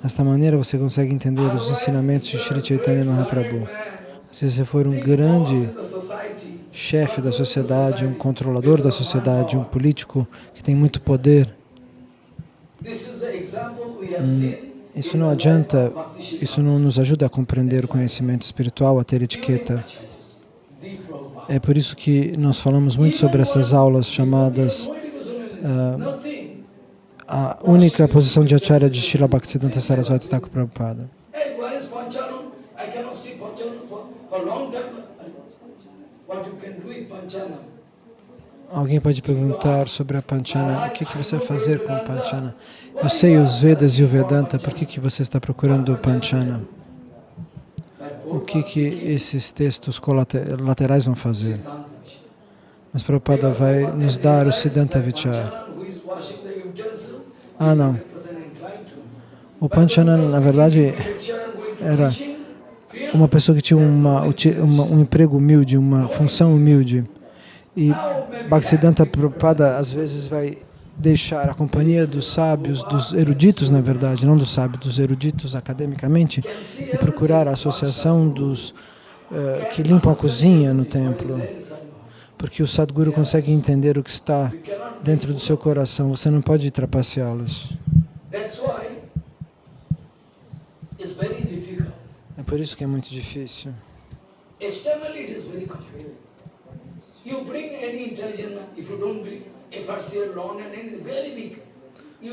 Desta maneira você consegue entender os ensinamentos de Sri Chaitanya Mahaprabhu. Se você for um grande chefe da sociedade, um controlador da sociedade, um político que tem muito poder, isso não adianta, isso não nos ajuda a compreender o conhecimento espiritual, a ter etiqueta. É por isso que nós falamos muito sobre essas aulas chamadas a única posição de Acharya de Srila Bhaktisiddhanta Sarasvati Thakur Prabhupada. Alguém pode perguntar sobre a Panchana, o que você vai fazer com a Panchana? Eu sei os Vedas e o Vedanta, por que você está procurando o Panchana? O que esses textos laterais vão fazer? Mas Prabhupada vai nos dar o Siddhanta Vichar. Ah, não. O Panchana, na verdade, era uma pessoa que tinha um emprego humilde, uma função humilde. E Bhaktisiddhanta Prabhupada, às vezes, vai deixar a companhia dos sábios, dos eruditos, na verdade, não dos sábios, dos eruditos academicamente, e procurar a associação dos que limpam a cozinha no templo. Porque o Sadguru consegue entender o que está dentro do seu coração. Você não pode trapaceá-los. É por isso que é muito difícil.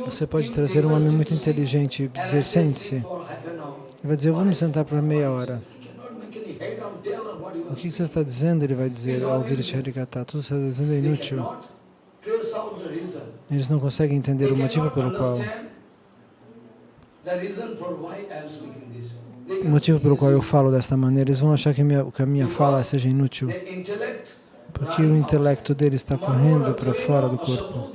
Você pode trazer um homem muito inteligente e dizer, sente-se. Ele vai dizer, eu vou me sentar por meia hora. O que você está dizendo? Ele vai dizer ao ouvir este Harikatha. Tudo que você está dizendo é inútil. Eles não conseguem entender o motivo pelo qual eu falo desta maneira. Eles vão achar que a minha fala seja inútil. Porque o intelecto dele está correndo para fora do corpo.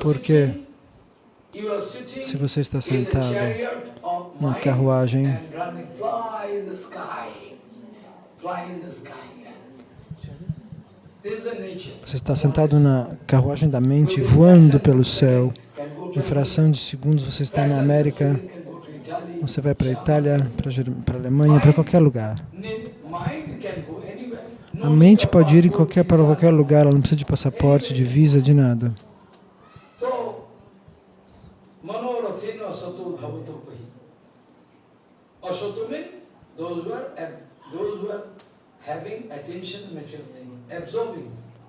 Porque se você está sentado numa carruagem, você está sentado na carruagem da mente, voando pelo céu. Em fração de segundos você está na América, você vai para a Itália, para a Alemanha, para qualquer lugar. A mente pode ir para qualquer lugar, ela não precisa de passaporte, de visa, de nada.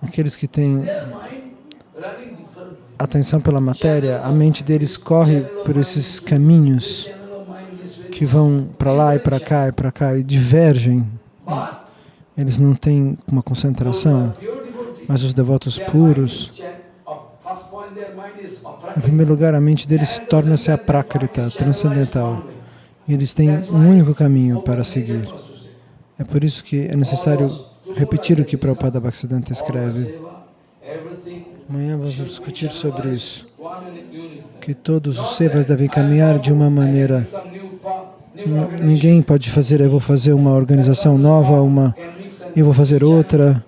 Aqueles que têm atenção pela matéria, a mente deles corre por esses caminhos que vão para lá e para cá e divergem. Eles não têm uma concentração, mas os devotos puros, em primeiro lugar, a mente deles torna-se aprakrita, transcendental. E eles têm um único caminho para seguir. É por isso que é necessário repetir o que Prabhupada Bhaktisiddhanta escreve. Amanhã vamos discutir sobre isso. Que todos os sevas devem caminhar de uma maneira. Ninguém pode fazer, eu vou fazer uma organização nova, eu vou fazer outra.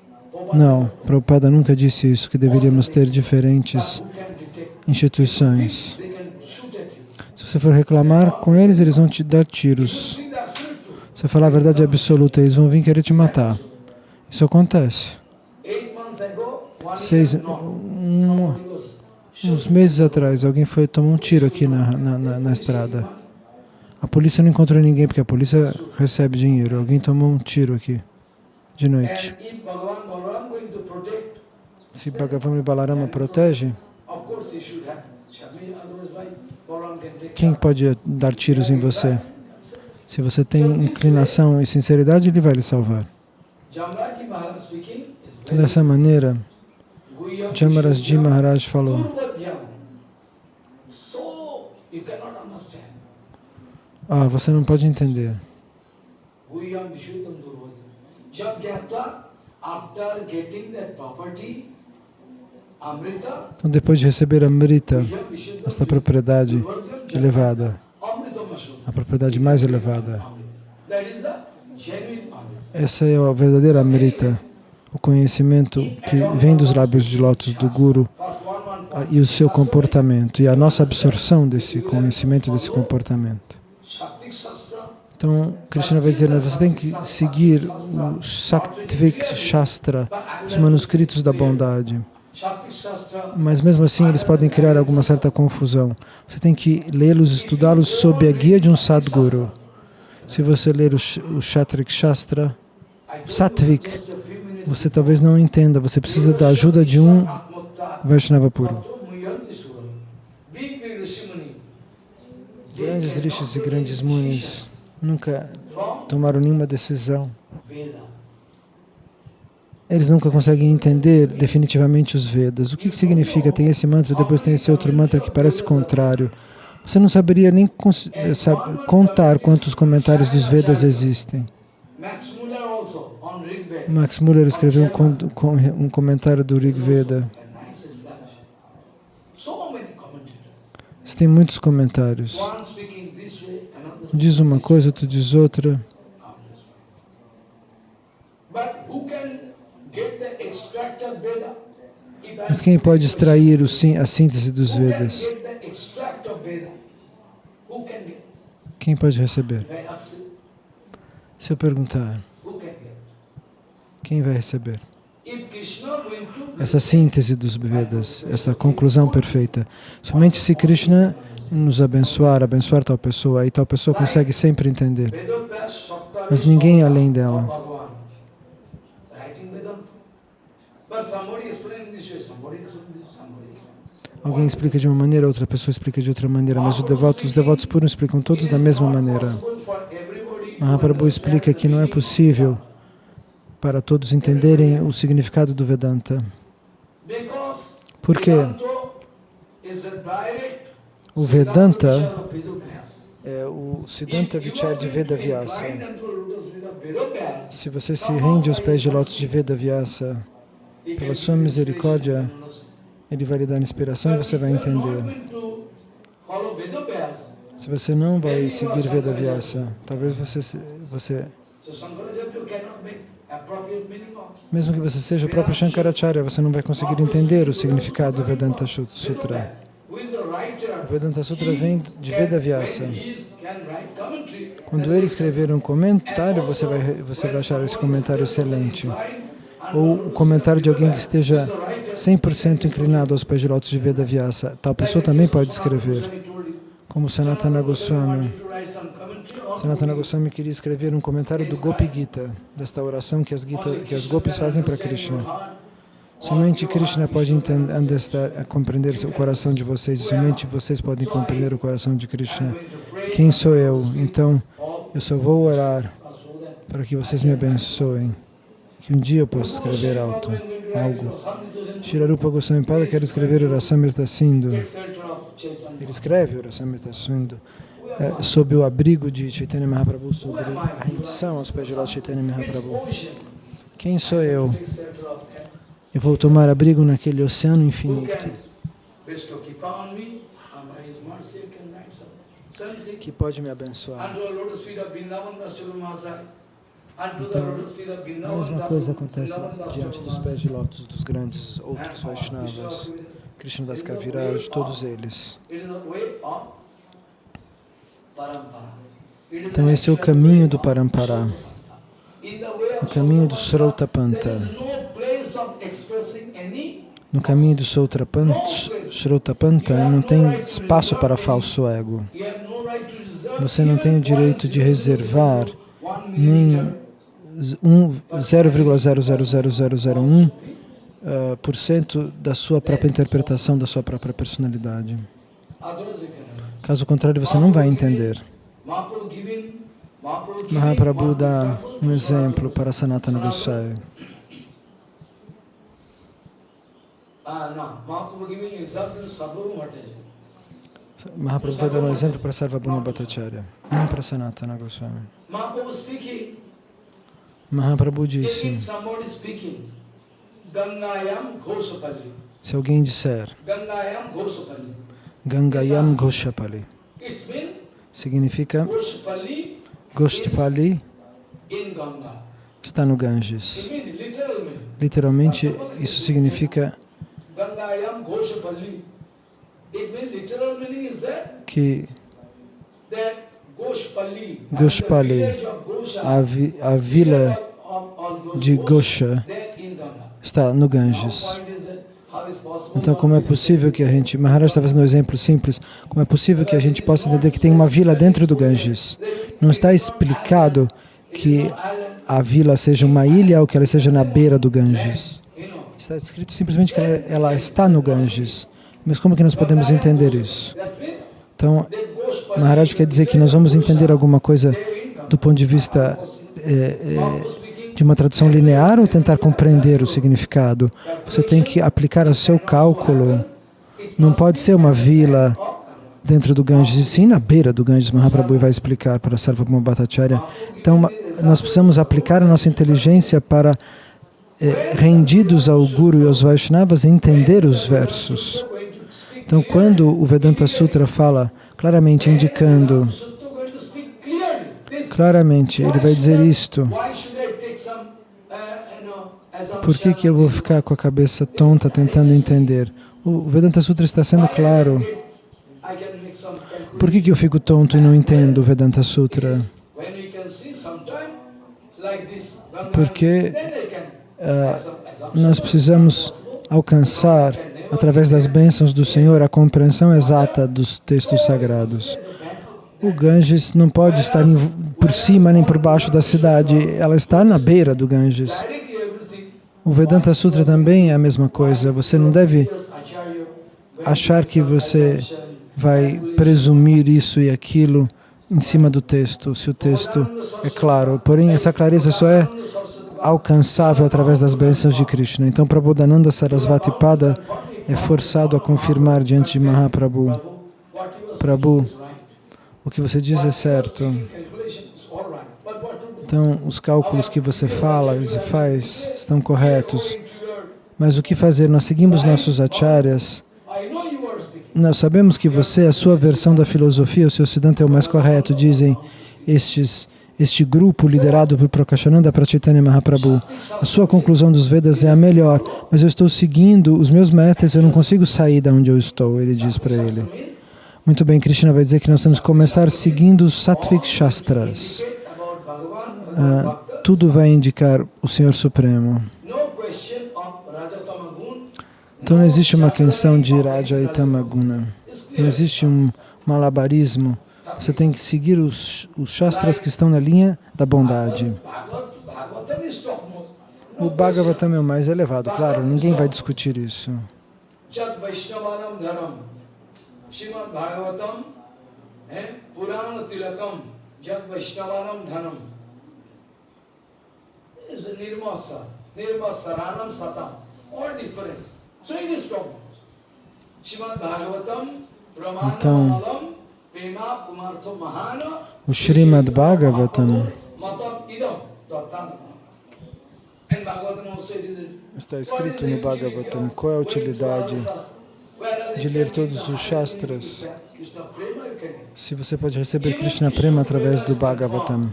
Não, Prabhupada nunca disse isso, que deveríamos ter diferentes instituições. Se você for reclamar com eles, eles vão te dar tiros. Se você falar a verdade absoluta, eles vão vir querer te matar. Isso acontece. Uns meses atrás, alguém tomou um tiro aqui na estrada. A polícia não encontrou ninguém, porque a polícia recebe dinheiro. Alguém tomou um tiro aqui, de noite. Se Bhagavan e Balarama protege, quem pode dar tiros em você? Se você tem inclinação e sinceridade, ele vai lhe salvar. Então, dessa maneira, Jamarasji Maharaj falou, você não pode entender. after getting that property, Amrita, Então, depois de receber Amrita, Vishuddha, esta propriedade elevada, Amrita Mashu. a propriedade mais elevada, That is the genuine Amrita. essa é a verdadeira Amrita, o conhecimento que vem dos lábios de lótus do Guru e o seu comportamento, e a nossa absorção desse conhecimento, desse comportamento. Shakti Shastra, Então, Krishna vai dizer, mas você tem que seguir o Sattvic Shastra, os manuscritos da bondade. Shakti Shastra, Mas mesmo assim eles podem criar alguma certa confusão. Você tem que lê-los, estudá-los sob a guia de um Sadguru. Se você ler o Kshatric Shastra, Sattvic, just a few minutes, você talvez não entenda, você precisa da ajuda de um Atmata, Vaishnava puro. Muyanti Sura, big Rishimuni, Grandes rishis e grandes munis nunca from tomaram nenhuma decisão. Veda. Eles nunca conseguem entender definitivamente os Vedas. O que significa? Tem esse mantra, depois tem esse outro mantra que parece contrário. Você não saberia nem contar quantos comentários dos Vedas existem. Max Muller also on Rig Veda. Max Muller escreveu um comentário do Rig Veda. A nice introduction. So many commentators. Tem muitos comentários. One speaking this way, another Diz uma coisa, outro diz outra. But who can get the extract of Veda? If I Mas quem pode extrair a síntese dos who can Vedas? get the extract of Veda? Who can get? Quem pode receber? I ask you, Se eu perguntar, who can get? quem vai receber? If Krishna going to Essa síntese dos Vedas, essa conclusão perfeita. Somente se Krishna nos abençoar tal pessoa, aí tal pessoa consegue sempre entender. Vedovyas Saptari Mas ninguém além dela. Bhagavan writing Vedanta. But somebody explain this way, somebody explain this, somebody explain. Alguém explica de uma maneira, outra pessoa explica de outra maneira, mas os devotos puros explicam todos da mesma maneira. Mahaprabhu explica que não é possível para todos entenderem o significado do Vedanta. Por quê? O Vedanta é o Siddhanta Vichar de Vedavyasa. Se você se rende aos pés de lótus de Vedavyasa, pela sua misericórdia, ele vai lhe dar inspiração e você vai entender. Se você não vai seguir Vedavyasa, talvez mesmo que você seja o próprio Shankaracharya, você não vai conseguir entender o significado do Vedanta Sutra. O Vedanta Sutra vem de Vedavyasa. Quando ele escrever um comentário, você vai achar esse comentário excelente. Ou o comentário de alguém que esteja 100% inclinado aos pés de lótus de Vedavyasa. Tal pessoa também pode escrever. Como Sanatana Goswami. Sanatana Goswami queria escrever um comentário do Gopi Gita, desta oração que as gopis fazem para Krishna. Somente Krishna pode compreender o coração de vocês, e somente vocês podem compreender o coração de Krishna. Quem sou eu? Então, eu só vou orar para que vocês me abençoem, que um dia eu possa escrever algo. Srila Rupa Goswami Pada quer escrever Rasamrita Sindhu. Ele escreve Rasamrita Sindhu sob o abrigo de Chaitanya Mahaprabhu, sobre a rendição aos pés de lótus de Chaitanya Mahaprabhu. Quem sou eu? Eu vou tomar abrigo naquele oceano infinito que pode me abençoar. Então, a mesma coisa acontece diante dos pés de lótus dos grandes outros Vaishnavas, Krishnadas Kaviraj, todos eles. Então esse é o caminho do Parampara, o caminho do Srautapanta. No caminho do Srautapanta não tem espaço para falso ego. Você não tem o direito de reservar nem 0,00001% da sua própria interpretação, da sua própria personalidade. Caso contrário, você não vai entender. Mahaprabhu dá um exemplo para Sanatana Goswami. Mahaprabhu vai dar um exemplo para Sarvabhauma Bhattacharya, não para Sanatana Goswami. Mahaprabhu If disse, somebody speaking, Gangayam Ghoshapalli, se alguém disser Gangayam Ghoshapalli, Gangayam Ghoshapali, it's been significa Ghoshapalli Goshtapali in Ganga. está no Ganges. It means literal meaning. Literalmente, isso significa Gangayam Ghoshapalli. It means literal meaning is que that Goshpalli, Goshpali, the village of Gosha, a vila of those de Gosha, Gosha that in Ganga. está no Ganges. Now point is that how is possible Então, como é possível que a gente... Maharaj está fazendo um exemplo simples. Como é possível que a gente possa entender que tem uma vila dentro do Ganges? Não está explicado que a vila seja uma ilha ou que ela seja na beira do Ganges. Está escrito simplesmente que ela está no Ganges. Mas como que nós podemos entender isso? Então, Maharaj quer dizer que nós vamos entender alguma coisa do ponto de vista de uma tradução linear ou tentar compreender o significado? Você tem que aplicar o seu cálculo. Não pode ser uma vila dentro do Ganges, e sim na beira do Ganges. Mahaprabhu vai explicar para Sarvabhauma Bhattacharya. Então, nós precisamos aplicar a nossa inteligência para, rendidos ao Guru e aos Vaishnavas, entender os versos. Então, quando o Vedanta Sutra fala claramente, indicando, claramente, ele vai dizer isto. Por que eu vou ficar com a cabeça tonta tentando entender? O Vedanta Sutra está sendo claro. Por que eu fico tonto e não entendo o Vedanta Sutra? Porque nós precisamos alcançar, através das bênçãos do Senhor, a compreensão exata dos textos sagrados. O Ganges não pode estar por cima nem por baixo da cidade, ela está na beira do Ganges. O Vedanta Sutra também é a mesma coisa. Você não deve achar que você vai presumir isso e aquilo em cima do texto, se o texto é claro. Porém, essa clareza só é alcançável através das bênçãos de Krishna. Então, Prabodhananda Sarasvati Pada é forçado a confirmar diante de Mahaprabhu: Prabhu, o que você diz é certo. Então, os cálculos que você fala e faz estão corretos. Mas o que fazer? Nós seguimos nossos acharyas. Nós sabemos que você, a sua versão da filosofia, o seu Siddhanta é o mais correto, dizem este grupo liderado por Prakashananda para Chaitanya Mahaprabhu. A sua conclusão dos Vedas é a melhor, mas eu estou seguindo os meus mestres, eu não consigo sair de onde eu estou, ele diz para ele. Muito bem, Krishna vai dizer que nós temos que começar seguindo os Sattvic Shastras. Tudo vai indicar o Senhor Supremo. Então não existe uma questão de Raja e Tamaguna. Não existe um malabarismo. Você tem que seguir os Shastras que estão na linha da bondade. O Bhagavatam é o mais elevado, claro, ninguém vai discutir isso. Srimad Bhagavatam, Purana Tilakam, Jat Vaishnavanam Dhanam. It's a Nirmasa, Nirmasaranam Satam, all different. So it is problems. Srimad Bhagavatam, Pramana Pema Pumartha Mahana, o Srimad Bhagavatam Matam Idam, Tattadam. And Bhagavatam also it is. Está escrito no Bhagavatam qual é a utilidade de ler todos os Shastras, se você pode receber Krishna Prema através do Bhagavatam.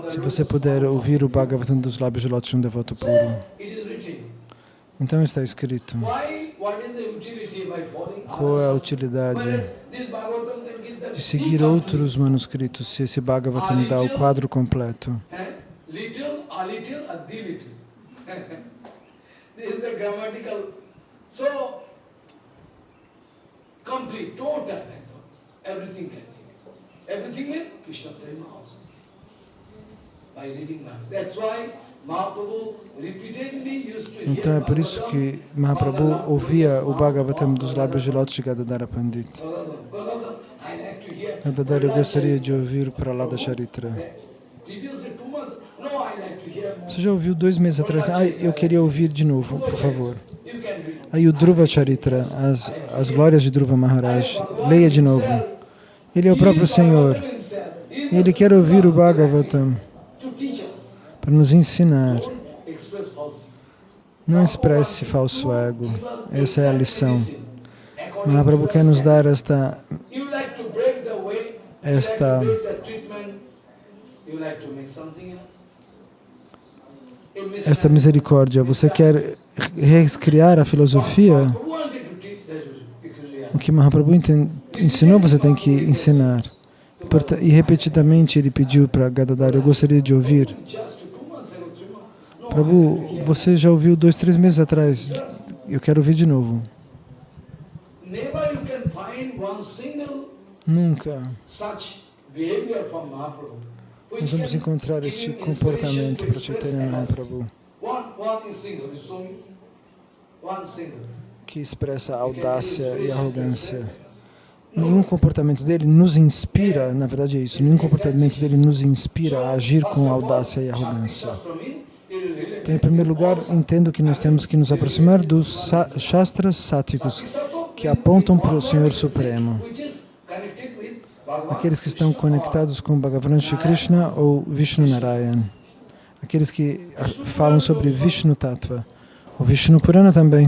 Se você puder ouvir o Bhagavatam dos lábios de lótus de um devoto puro. Então está escrito. Qual é a utilidade de seguir outros manuscritos se esse Bhagavatam dá o quadro completo? This is a grammatical, so complete, total, everything can be. Everything means Krishna Prema also. By reading that. That's why Mahaprabhu repeatedly used to hear. Então é por isso que Mahaprabhu ouvia o Bhagavatam dos lábios de lótus de Gadadhara Pandit. Gadadhara, eu gostaria de ouvir o Prahlada Charitra. Você já ouviu 2 meses atrás? Eu queria ouvir de novo, por favor. Aí o Dhruva Charitra, as glórias de Dhruva Maharaj, leia de novo. Ele é o próprio Senhor. E ele quer ouvir o Bhagavatam para nos ensinar. Não expresse falso ego. Essa é a lição. Mahaprabhu quer nos dar esta misericórdia. Você quer recriar a filosofia? O que Mahaprabhu ensinou, você tem que ensinar. E repetidamente ele pediu para Gadadhar, eu gostaria de ouvir. Prabhu, você já ouviu 2, 3 meses atrás. Eu quero ouvir de novo. Nunca nós vamos encontrar este comportamento para Chaitanya Mahaprabhu, que expressa audácia e arrogância. Nenhum comportamento dele nos inspira, na verdade é isso, nenhum comportamento dele nos inspira a agir com audácia e arrogância. Então, em primeiro lugar, entendo que nós temos que nos aproximar dos Shastras Sáttvicos, que apontam para o Senhor Supremo. Aqueles que estão conectados com Bhagavan Shri Krishna ou Vishnu Narayan. Aqueles que falam sobre Vishnu Tattva. O Vishnu Purana também.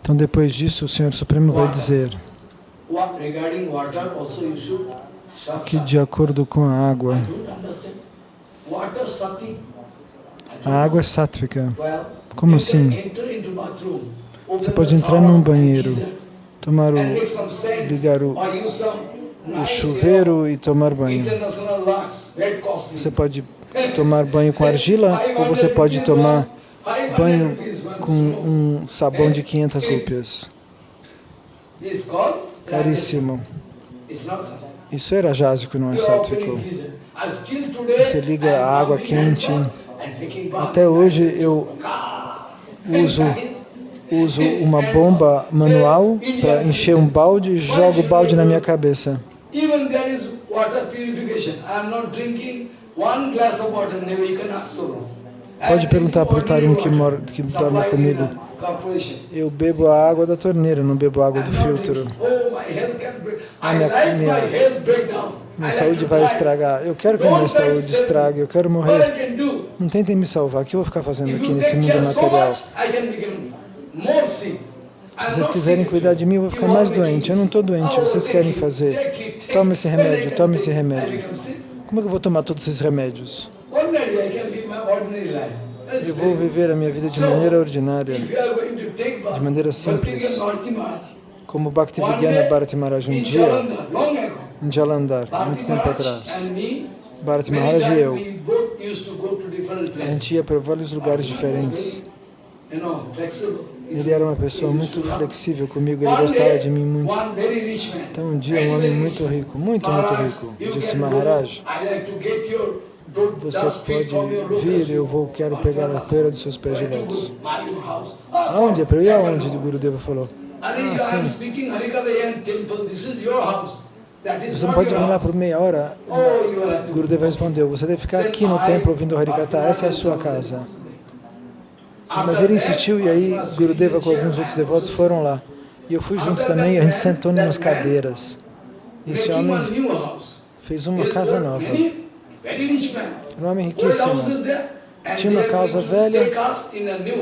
Então, depois disso, o Senhor Supremo vai dizer que, de acordo com a água, a água é sátvica. Como assim? Você pode entrar num banheiro, ligar o chuveiro e tomar banho. Você pode tomar banho com argila ou você pode tomar banho com um sabão de 500 rúpias. Caríssimo. Isso era jásico, não é sátvico. Você liga a água quente. Até hoje eu uso uma bomba manual para encher um balde e jogo o balde na minha cabeça. Pode perguntar para o Tarun que dorme comigo. Eu bebo a água da torneira, não bebo a água do filtro. Minha saúde vai estragar. Eu quero que a minha saúde estrague, eu quero morrer. Não tentem me salvar. O que eu vou ficar fazendo aqui nesse mundo material? Se vocês quiserem cuidar de mim, eu vou ficar mais doente. Eu não estou doente, vocês querem fazer. Toma esse remédio, toma esse remédio. Como é que eu vou tomar todos esses remédios? Eu vou viver a minha vida de maneira ordinária, de maneira simples. Como Bhaktivedanta Bharati Maharaj um dia, em Jalandhar, muito tempo atrás. Bharati Maharaj e eu, a gente ia para vários lugares diferentes. Ele era uma pessoa muito flexível comigo, ele gostava de mim muito. Então um dia um homem muito rico, muito rico, disse: Maharaj, você pode vir, quero pegar a poeira dos seus pés de lótus. Aonde é para eu ir? Aonde? O Gurudeva falou. Sim. Você não pode vir lá por meia hora? O Gurudeva respondeu: você deve ficar aqui no templo ouvindo Harikatha, essa é a sua casa. Mas ele insistiu e aí Gurudeva com alguns outros devotos foram lá. E eu fui junto também e a gente sentou nas cadeiras. Esse homem fez uma casa nova. Era um homem riquíssimo. Tinha uma casa velha,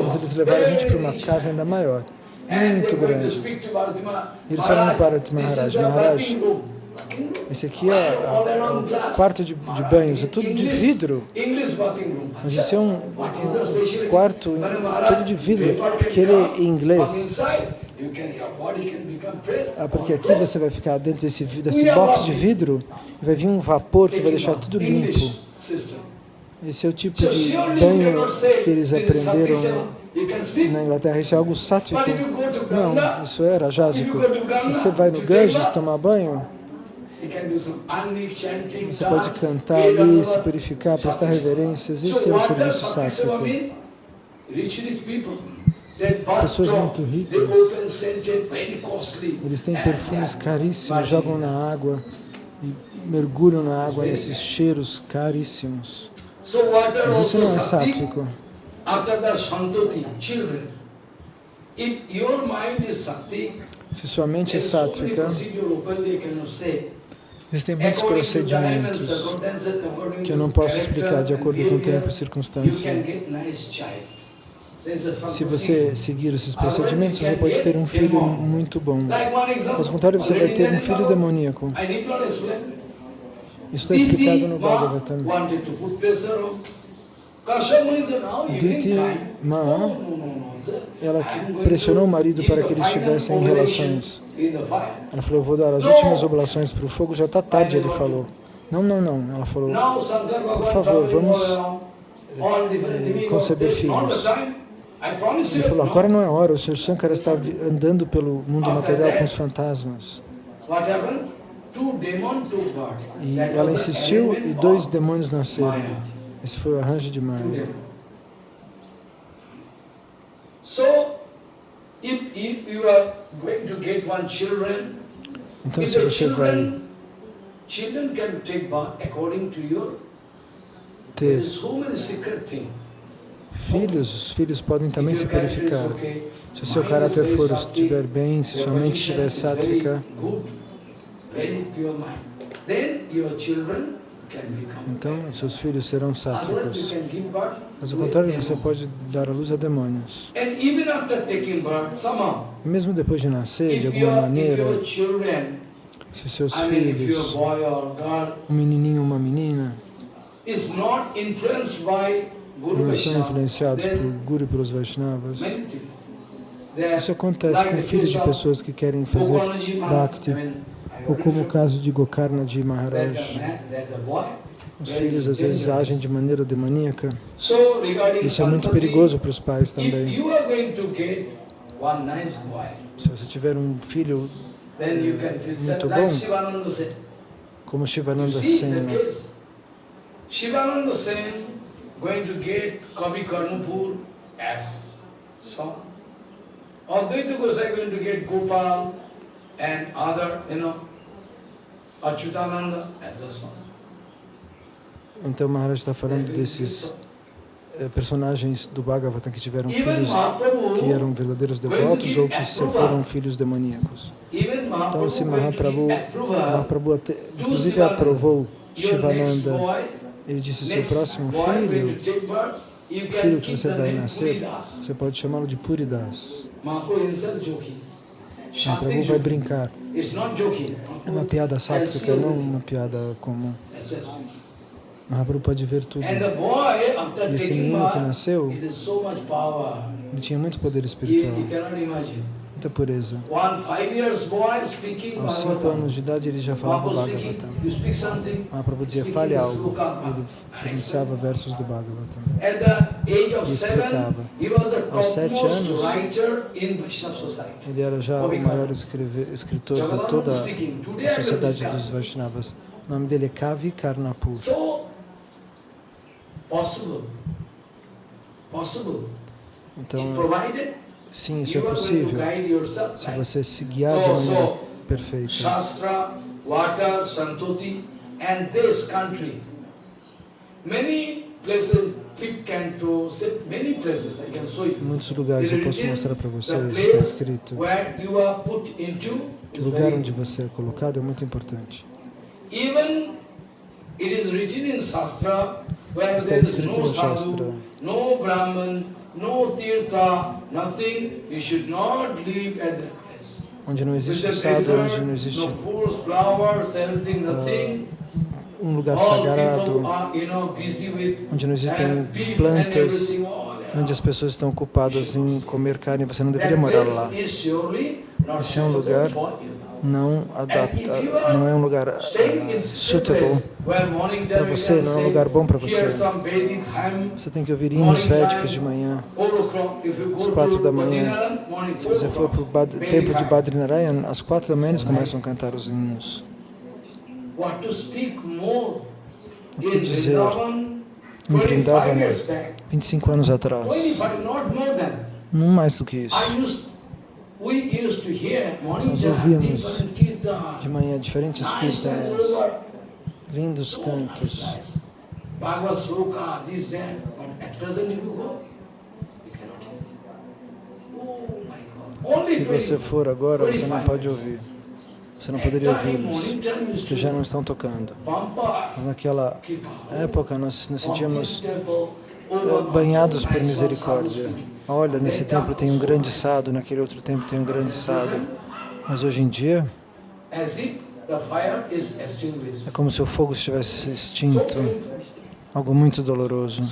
mas eles levaram a gente para uma casa ainda maior, muito grande. E eles falaram para o Maharaj: Maharaj, esse aqui é o quarto de banhos, é tudo de vidro. Mas esse é um quarto todo de vidro, porque ele é inglês. Porque aqui você vai ficar dentro desse box de vidro e vai vir um vapor que vai deixar tudo limpo. Esse é o tipo de banho que eles aprenderam na Inglaterra. Isso é algo sátvico? Não, isso era jásico. Você vai no Ganges tomar banho, você pode cantar ali, se purificar, prestar reverências. Esse é o serviço sátvico. As pessoas muito ricas, eles têm perfumes caríssimos, jogam na água e mergulham na água nesses cheiros caríssimos. Mas isso não é sátvico. If your mind is sattvic, Se sua mente é there is so many sátrica, procedures openly I cannot say. existem muitos According to time and procedimentos circumstances, according que eu to não posso character explicar de and acordo com o tempo behavior, e you circunstância. can get nice child. There's a Se some você procedure. seguir esses procedimentos, você pode ter um filho muito bom. Like one example, Caso contrário, você vai already ter there um in filho Bhagavad. demoníaco. I need not explain. Isso está explicado Diti no Ma Bhagavatam. wanted to put pressure on Kashyapa Muni now, Diti evening time. Ma, No. ela I'm going pressionou o to marido give para the que eles final tivessem oblation relações. in the fire. Ela falou, eu vou dar as últimas oblações para o fogo, já está tarde, ele falou. Não. Ela falou, Now Shankar Bhagavan favor, traveling vamos, all around, all different demigods. conceber This is not the filhos. time. I promise Ele you. falou, no. agora não é a hora, o Sr. Shankara está andando pelo mundo material com os fantasmas. What happened? Two demons took birth. E That ela was the insistiu e arrangement 2 of demônios nasceram. Maya. Esse foi o arranjo de Two Maya. demons. So, if you are going to get one children, Então, if se the você vai children can take birth according to your, there ter is so many secret things. filhos, os filhos podem também If se your character is purificar. okay, Se o seu mind caráter is very for sattvic, estiver bem, se your sua mente condition estiver is very sátrica, good, very pure mind, then your children can become. então os seus filhos serão Otherwise you sátricos. can give birth Mas to ao contrário, a você demon. pode dar a luz a demônios. And even after taking birth, somehow, E mesmo depois de nascer, de if alguma your maneira, children, se seus I mean, if your filhos, boy or girl, um menininho ou uma menina, is not influenced by Guru não estão Vaishnava, influenciados por then Guru e pelos Vaishnavas, many people, they isso acontece like com the filhos case de of pessoas que querem fazer Gopalji Maharaj, Bhakti, I mean, I ou already como o told caso de Gokarnaji that Maharaj. that the boy, Os very filhos às vezes dangerous. agem de maneira demoníaca. So regarding Isso é muito Santati, perigoso para os pais if também. you are going to get one nice boy, Se você tiver um filho then you can feel muito like bom, Shivananda said. como You Shivananda see the Sen, case. Shivananda Sen going to get Kavi Karnapur as son. Advaita Gosai going to get Gopal and other, Achyutananda as a son. então Maharaj está falando desses personagens do Bhagavatam que tiveram Even filhos Mahaprabhu, que eram verdadeiros devotos ou que se foram filhos demoníacos. even Então, se Mahaprabhu going to give approval Mahaprabhu inclusive Shivananda, aprovou your next Shivananda, boy, ele disse, seu next próximo boy going filho, to take birth, you o can filho que keep você the vai name nascer, Puridas. você pode chamá-lo de Puridas. Mahaprabhu himself joking. Mahaprabhu vai joking. brincar. It's not joking. É uma piada sátrica, não uma piada comum. That's what it means. Mahaprabhu pode ver tudo. And the boy, after E esse taking menino que birth, nasceu, it is so much power. ele tinha muito poder You espiritual, cannot imagine. muita pureza. One 5 years boy speaking Aos 5 anos Bhagavatam. de idade ele já falava Mahaprabhu speaking, Bhagavatam. you speak something. Mahaprabhu dizia, speaking fale the algo. sloka. Ele pronunciava versos do Bhagavatam. At the age of E 7, explicava. he was the Aos 7 topmost anos, writer in Vaishnava society. Ele era já o maior escritor de toda a sociedade dos Vaishnavas. O nome dele é Kavi Karnapur. So, possible. Então, Provided sim, isso é you are going to possível. guide yourself. Se Right? você se guiar de maneira perfeita. Shastra, Vata, Santoti, and this country. Many places, fifth canto, many places I can show Em you. muitos lugares eu posso mostrar para vocês, está escrito Where you are put into que is o lugar very onde você é colocado é muito importante. even it is written in Shastra where Está there is escrito no no Shastra. sadhu, no Brahman, no Tirtha, nothing, you should not live at that place. Onde não With existe the sadhu, desert, onde não existe no fruits, flowers, everything, nothing. lugar All sagrado, people are, busy with onde não existem beef and plantas, everything, all that. onde as pessoas estão ocupadas em comer carne, você não deveria That morar place lá. is surely not Esse é um suitable lugar for you. não adapta, não é um lugar Staying in suitable where morning para time você, we can não é um say, lugar bom para você. hear some Vedic hymn, Você tem que ouvir hinos védicos de manhã, 4 o'clock. If you às go 4 to da manhã. Badrinath, morning Se você 4 for para o o'clock, Vedic templo de hymn. Badrinarayan, às 4 da manhã eles começam a cantar os hinos. What to speak more? O que In dizer? Vrindavan, Em 25 Vrindavana, years back, 25 anos atrás, 25, not more than. não mais do que isso. We used to hear morning Nós chant, ouvíamos different kirtan, de manhã diferentes nice kirtanas, word. lindos cantos. Nice. Bhagavad Sloka, this, that. But at present if you go, you cannot hear. Oh my God. Se você for agora, você não pode ouvir. Você não poderia ouvi-los, porque já não estão tocando. Mas naquela época nós nos sentíamos banhados por misericórdia. Olha, nesse templo tem um grande sadhu, naquele outro templo tem um grande sadhu. Mas hoje em dia, é como se o fogo estivesse extinto. Algo muito doloroso.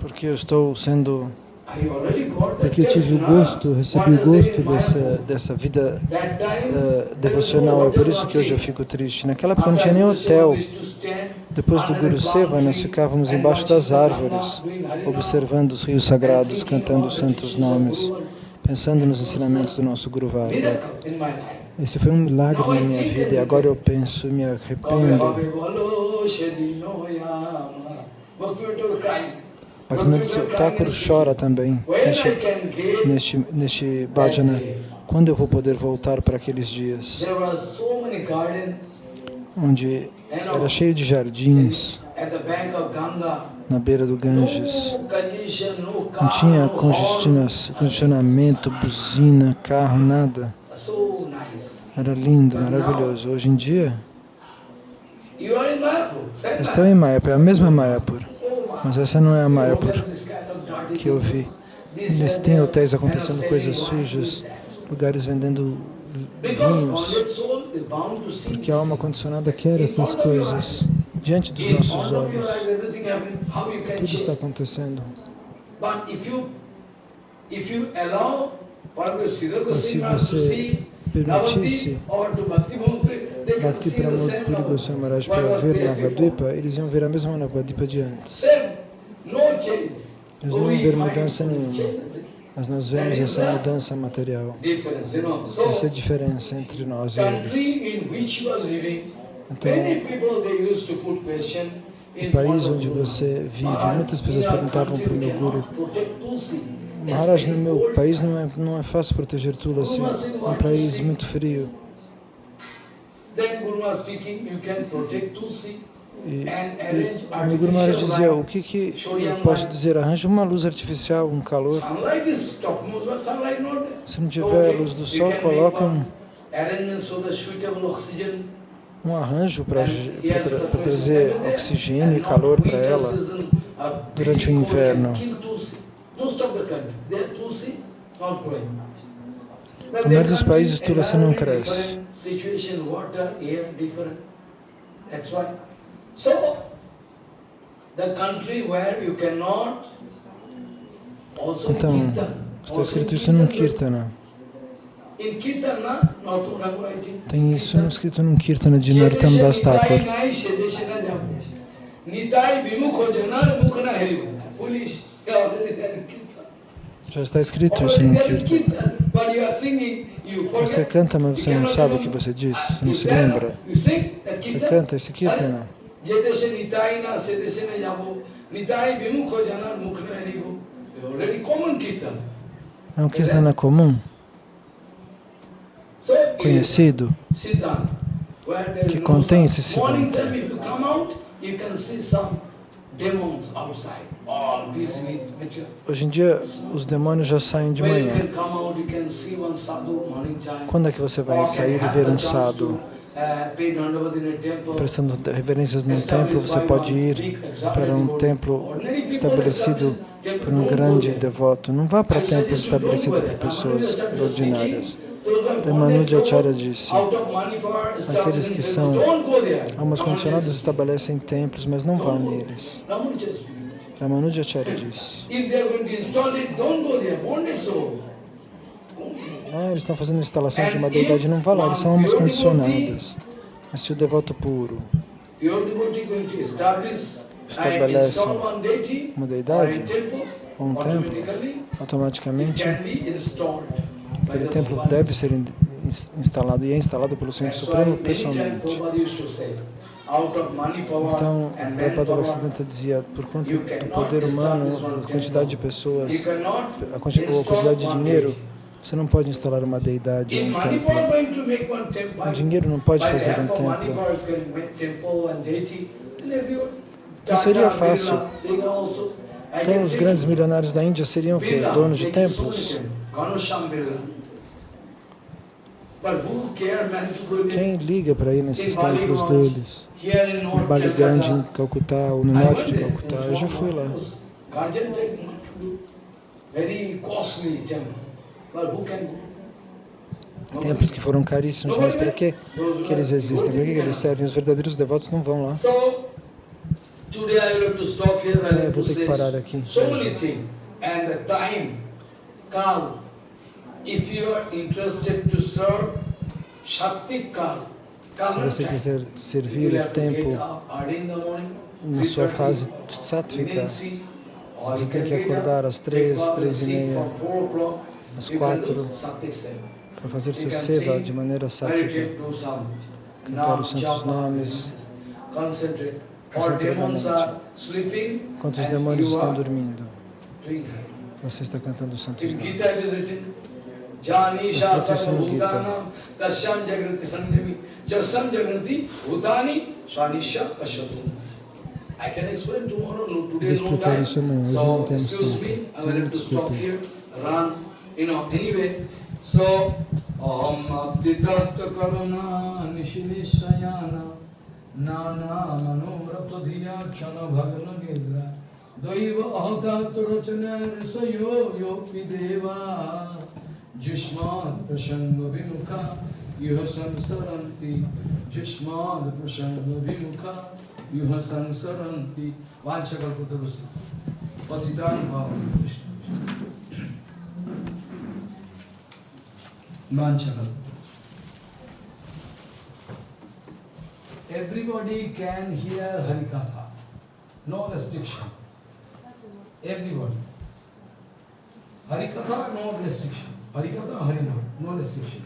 Porque eu estou sendo... Porque eu tive o gosto, recebi o gosto dessa vida devocional. É por isso que hoje eu fico triste. Naquela época não tinha nem hotel. Depois do Guru Seva, nós ficávamos embaixo das árvores, observando os rios sagrados, cantando os santos nomes, pensando nos ensinamentos do nosso Guru Varga. Esse foi um milagre na minha vida e agora eu penso e me arrependo. Bhaktivinoda Thakur chora também neste bhajana. Quando eu vou poder voltar para aqueles dias? Onde era cheio de jardins, na beira do Ganges. Não tinha congestionamento, buzina, carro, nada. Era lindo, maravilhoso. Hoje em dia, vocês estão em Mayapur, é a mesma Mayapur. Mas essa não é a Mayapur que eu vi. Eles têm hotéis acontecendo coisas sujas, lugares vendendo vinhos, porque a alma condicionada quer essas coisas diante dos nossos olhos. Tudo está acontecendo. Mas se você permitisse Bhakti Pramod Puri Goswami Maharaj para ver Navadvipa, eles iam ver a mesma Navadvipa de antes. Eles não iam ver mudança nenhuma, mas nós vemos essa mudança material. Essa é a diferença entre nós e eles. Então, no país onde você vive, muitas pessoas perguntavam para o meu Guru: Maharaj, no meu país não é fácil proteger Tulasi, é um país muito frio. E o meu Guru Maharaj dizia: o que eu posso dizer? Arranje uma luz artificial, um calor. Se não tiver a luz do sol, coloca um arranjo para trazer oxigênio e calor para ela durante o inverno. Na maioria dos países, Tulasi não cresce. Então, está escrito isso num Kirtana. Tem isso escrito num Kirtana de Narottam Das Thakur. Já está escrito isso no Kirtana. Você canta, mas você não sabe o que você diz, não se lembra. Você canta esse Kirtana. É um Kirtana comum, conhecido, que contém esse Siddhanta. Hoje em dia, os demônios já saem de manhã. Quando é que você vai sair e ver um sadhu? Prestando reverências num templo, você pode ir para um templo estabelecido por um grande devoto. Não vá para templos estabelecidos por pessoas ordinárias. Ramanuja Acharya disse: aqueles que são almas condicionadas estabelecem templos, mas não vá neles. Ramanuja Acharya disse: eles estão fazendo instalação de uma deidade, não vá lá, eles são almas condicionadas. Mas se o devoto puro estabelece uma deidade ou um templo, automaticamente aquele templo deve ser instalado e é instalado pelo Senhor Supremo pessoalmente. Então, Prabhupada Bhaktisiddhanta dizia, por conta do poder humano, a quantidade de pessoas, a quantidade de dinheiro, você não pode instalar uma deidade ou um templo. O dinheiro não pode fazer um templo. Então seria fácil. Então os grandes milionários da Índia seriam o quê? Donos de templos? Quem liga para ir nesses templos deles? Em Baligandh, em Calcutá, ou no norte de Calcutá? Eu já fui lá. Templos que foram caríssimos, mas para que eles existem? Para que eles servem? Os verdadeiros devotos não vão lá. Então eu vou ter que parar aqui. Se você quiser servir o tempo na sua fase sátvica, você tem que acordar às 3, 3:30, às 4, para fazer seu seva de maneira sátrica, cantar os santos nomes concentradamente. Enquanto os demônios estão dormindo, você está cantando os santos nomes. Está escrito isso no Gita. Vou explicar isso amanhã, hoje não temos tempo. Então, me desculpem. So, Om Abditatta Karuna Nishilishayana Nana Manurato Dhyakshana Bhagana Gedra Daiva Ahatatta Rachana Risayo Yopi Deva Jishmad Prashanga Vimukha Yuha Samsaranti Jishmad Prashanga Vimukha Yuha Samsaranti Vanchakalpatarusi Patitan Bhavana Krishna Everybody can hear Harikatha, no restriction. Everybody. Harikatha, no restriction. Harikatha, Harinam, no restriction.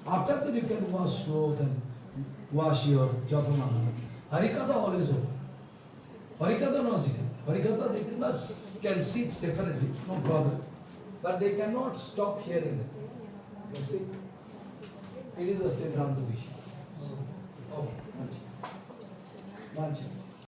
After that you can wash clothes and wash your japamana. Harikatha always open. Harikatha no secret. Harikatha they can sit separately, no problem. But they cannot stop hearing it. You see? It is a Siddhanta Vishya. Oh, Mancha.